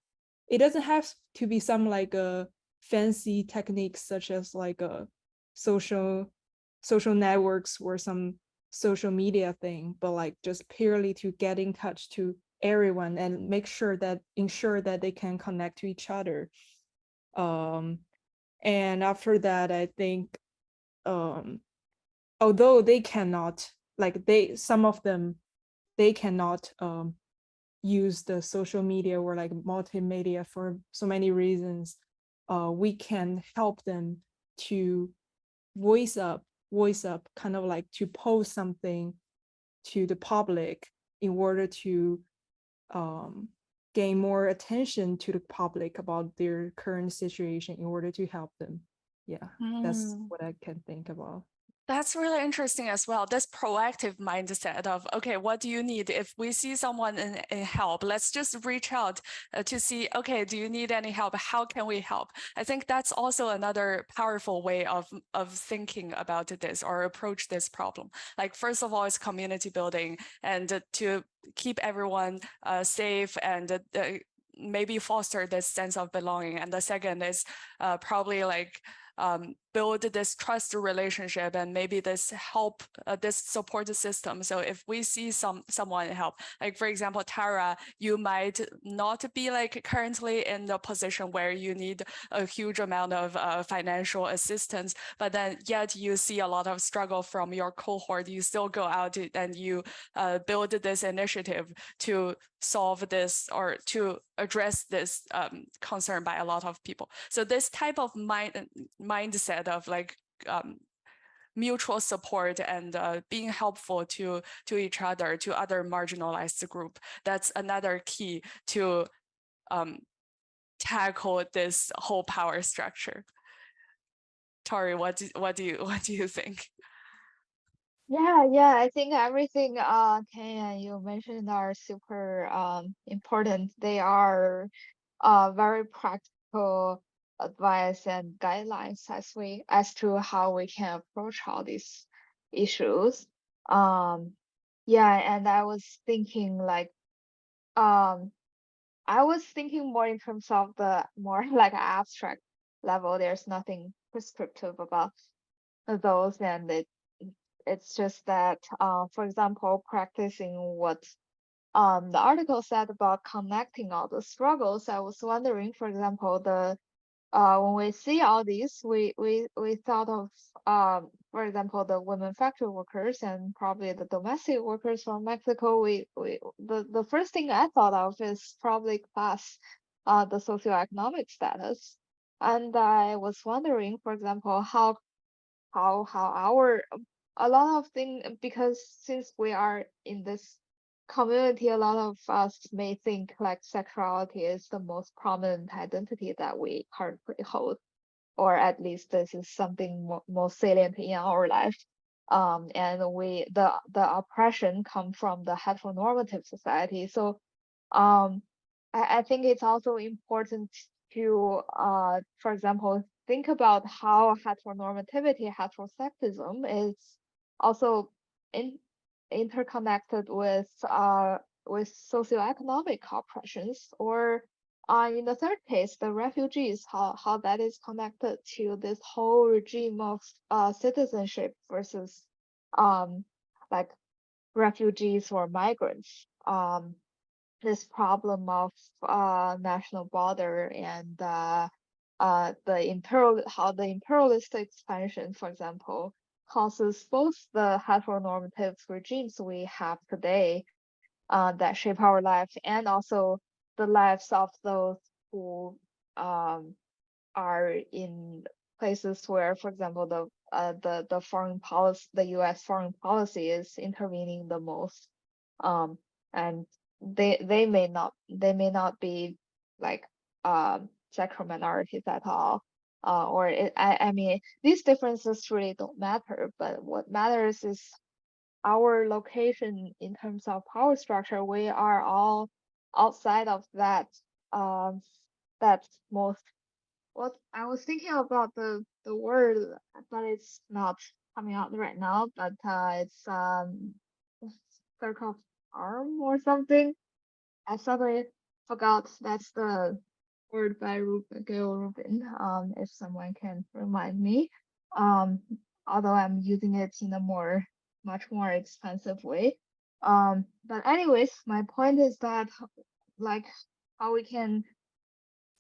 some like a fancy techniques such as like a social networks or some social media thing, but like just purely to get in touch to everyone and ensure that they can connect to each other. And after that, I think although they cannot, like some of them, they cannot use the social media or like multimedia for so many reasons, we can help them to voice up, kind of like to post something to the public in order to gain more attention to the public about their current situation in order to help them. Yeah, that's what I can think about. That's really interesting as well. This proactive mindset of, okay, what do you need? If we see someone in help, let's just reach out to see, okay, do you need any help? How can we help? I think that's also another powerful way of thinking about this or approach this problem. Like, first of all, it's community building and to keep everyone safe and maybe foster this sense of belonging. And the second is probably like build this trust relationship and maybe this help, this support system. So if we see someone help, like for example, Tara, you might not be like currently in the position where you need a huge amount of financial assistance, but then yet you see a lot of struggle from your cohort. You still go out and you build this initiative to solve this or to address this concern by a lot of people. So this type of mindset of like mutual support and being helpful to each other, to other marginalized group, that's another key to tackle this whole power structure. Tori, what do you think? Yeah, I think everything Kay and you mentioned are super important. They are very practical advice and guidelines as to how we can approach all these issues. Yeah, and I was thinking like I was thinking more in terms of the more like abstract level. There's nothing prescriptive about those, and it's just that for example, practicing what the article said about connecting all the struggles. I was wondering, for example, when we see all these, we thought of for example, the women factory workers and probably the domestic workers from Mexico. The first thing I thought of is probably class, the socioeconomic status. And I was wondering, for example, how our a lot of things, because since we are in this community, a lot of us may think like sexuality is the most prominent identity that we currently hold, or at least this is something most salient in our life. And the oppression come from the heteronormative society. So I think it's also important to for example, think about how heteronormativity, heterosexism is also interconnected with socioeconomic oppressions, or In the third case, the refugees, how that is connected to this whole regime of citizenship versus like refugees or migrants. This problem of national border and how the imperialist expansion, for example, causes both the heteronormative regimes we have today that shape our life and also the lives of those who are in places where, for example, the foreign policy, the U.S. foreign policy is intervening the most, and they may not be like sexual minorities at all, I mean these differences really don't matter, but what matters is our location in terms of power structure. We are all outside of that. That's most what I was thinking about the word, but it's not coming out right now. But it's circle of arm or something. I suddenly forgot that's the word by Gail Rubin. If someone can remind me. Although I'm using it in a much more expensive way. But anyways, my point is that like how we can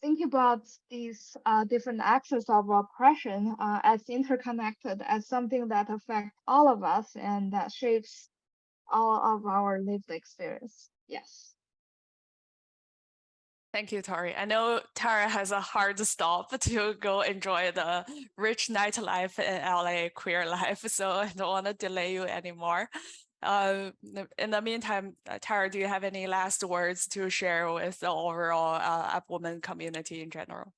think about these different axes of oppression as interconnected, as something that affects all of us and that shapes all of our lived experience. Yes. Thank you, Tori. I know Tara has a hard stop to go enjoy the rich nightlife in LA, queer life, so I don't want to delay you anymore. In the meantime, Tara, do you have any last words to share with the overall App Women community in general?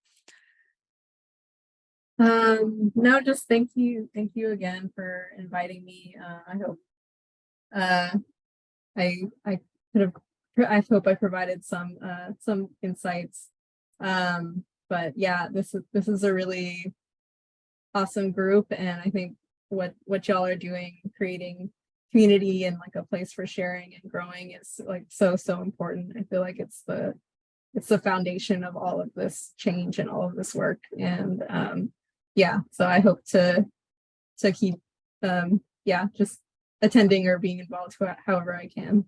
No, just thank you again for inviting me. I hope I hope I provided some insights. But yeah, this is a really awesome group, and I think what y'all are doing, creating community and like a place for sharing and growing, is like so important. I feel like it's the foundation of all of this change and all of this work. And yeah, so I hope to keep just attending or being involved however I can.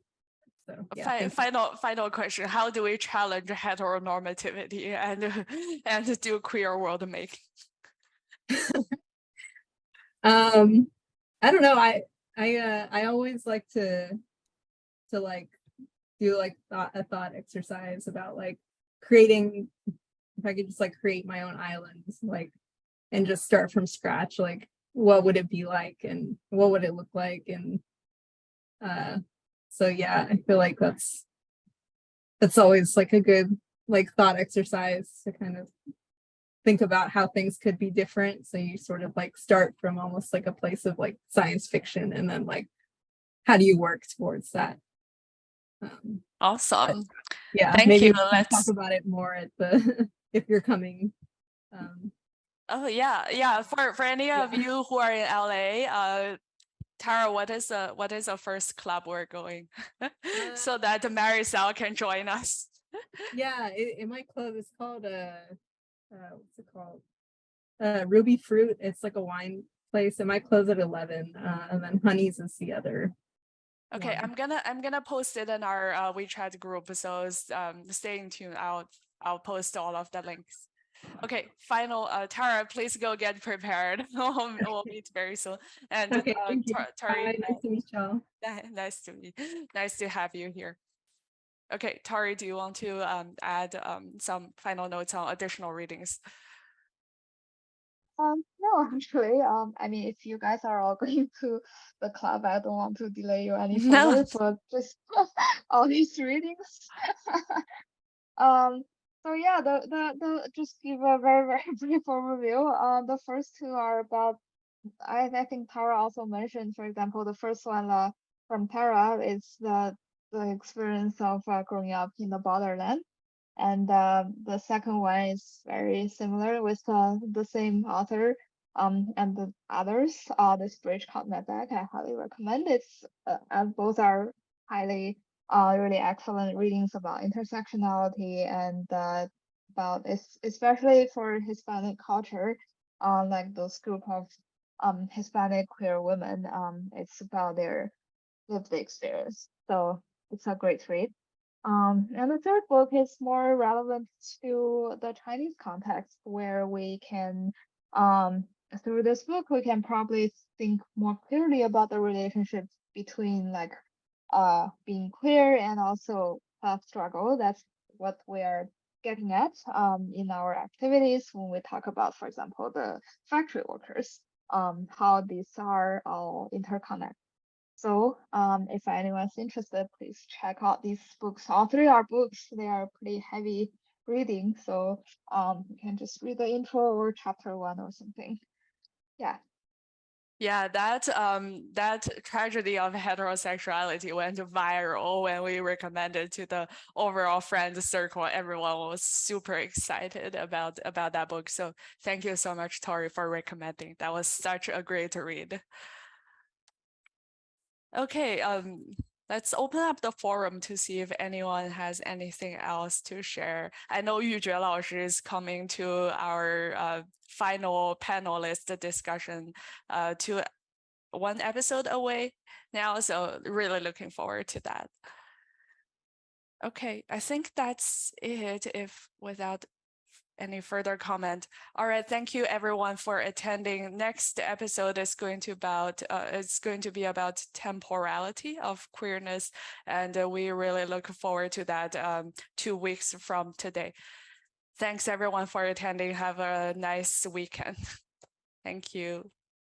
So yeah, final question: how do we challenge heteronormativity and do queer world making? I don't know. I always like to like do like a thought exercise about like creating, if I could just like create my own islands, like, and just start from scratch, like what would it be like and what would it look like? And so yeah, I feel like that's always like a good like thought exercise to kind of think about how things could be different. So you sort of like start from almost like a place of like science fiction, and then like how do you work towards that? Awesome. Yeah, thank maybe you. Let's talk about it more at the if you're coming. Oh yeah. For any of you who are in LA, Tara, what is the first club we're going, so that Maricel can join us? Yeah, it might close. It's called what's it called? Ruby Fruit. It's like a wine place. It might close at 11. And then Honey's is the other. Okay, one. I'm gonna post it in our WeChat group, so stay tuned. I'll post all of the links. Okay, final. Tara, please go get prepared. We'll meet very soon. And okay, thank you. Tari, Bye, nice to meet y'all. Nice to have you here. Okay, Tari, do you want to add some final notes on additional readings? No, actually, I mean, if you guys are all going to the club, I don't want to delay you any No. further. So just all these readings. So yeah, the just give a very brief overview. The first two are about, I think Tara also mentioned, for example, the first one from Tara is the experience of growing up in the borderland. And the second one is very similar with the same author and the others. This bridge called My Back, I highly recommend. It's and both are highly really excellent readings about intersectionality and about especially for Hispanic culture, like those group of Hispanic queer women. It's about their lived experience. So it's a great read. And the third book is more relevant to the Chinese context, where we can, through this book, we can probably think more clearly about the relationship between like being queer and also class struggle. That's what we are getting at in our activities when we talk about, for example, the factory workers, how these are all interconnected. So if anyone's interested, please check out these books. All three are books. They are pretty heavy reading. So you can just read the intro or chapter 1 or something. Yeah. Yeah, that tragedy of heterosexuality went viral when we recommended to the overall friend circle. Everyone was super excited about that book. So thank you so much, Tori, for recommending. That was such a great read. Okay, let's open up the forum to see if anyone has anything else to share. I know Yujue Laoshi is coming to our final panelist discussion to 1 episode away now, so really looking forward to that. Okay, I think that's it, if without any further comment. All right, thank you everyone for attending. Next episode is going to be about temporality of queerness, and we really look forward to that 2 weeks from today. Thanks everyone for attending. Have a nice weekend. Thank you.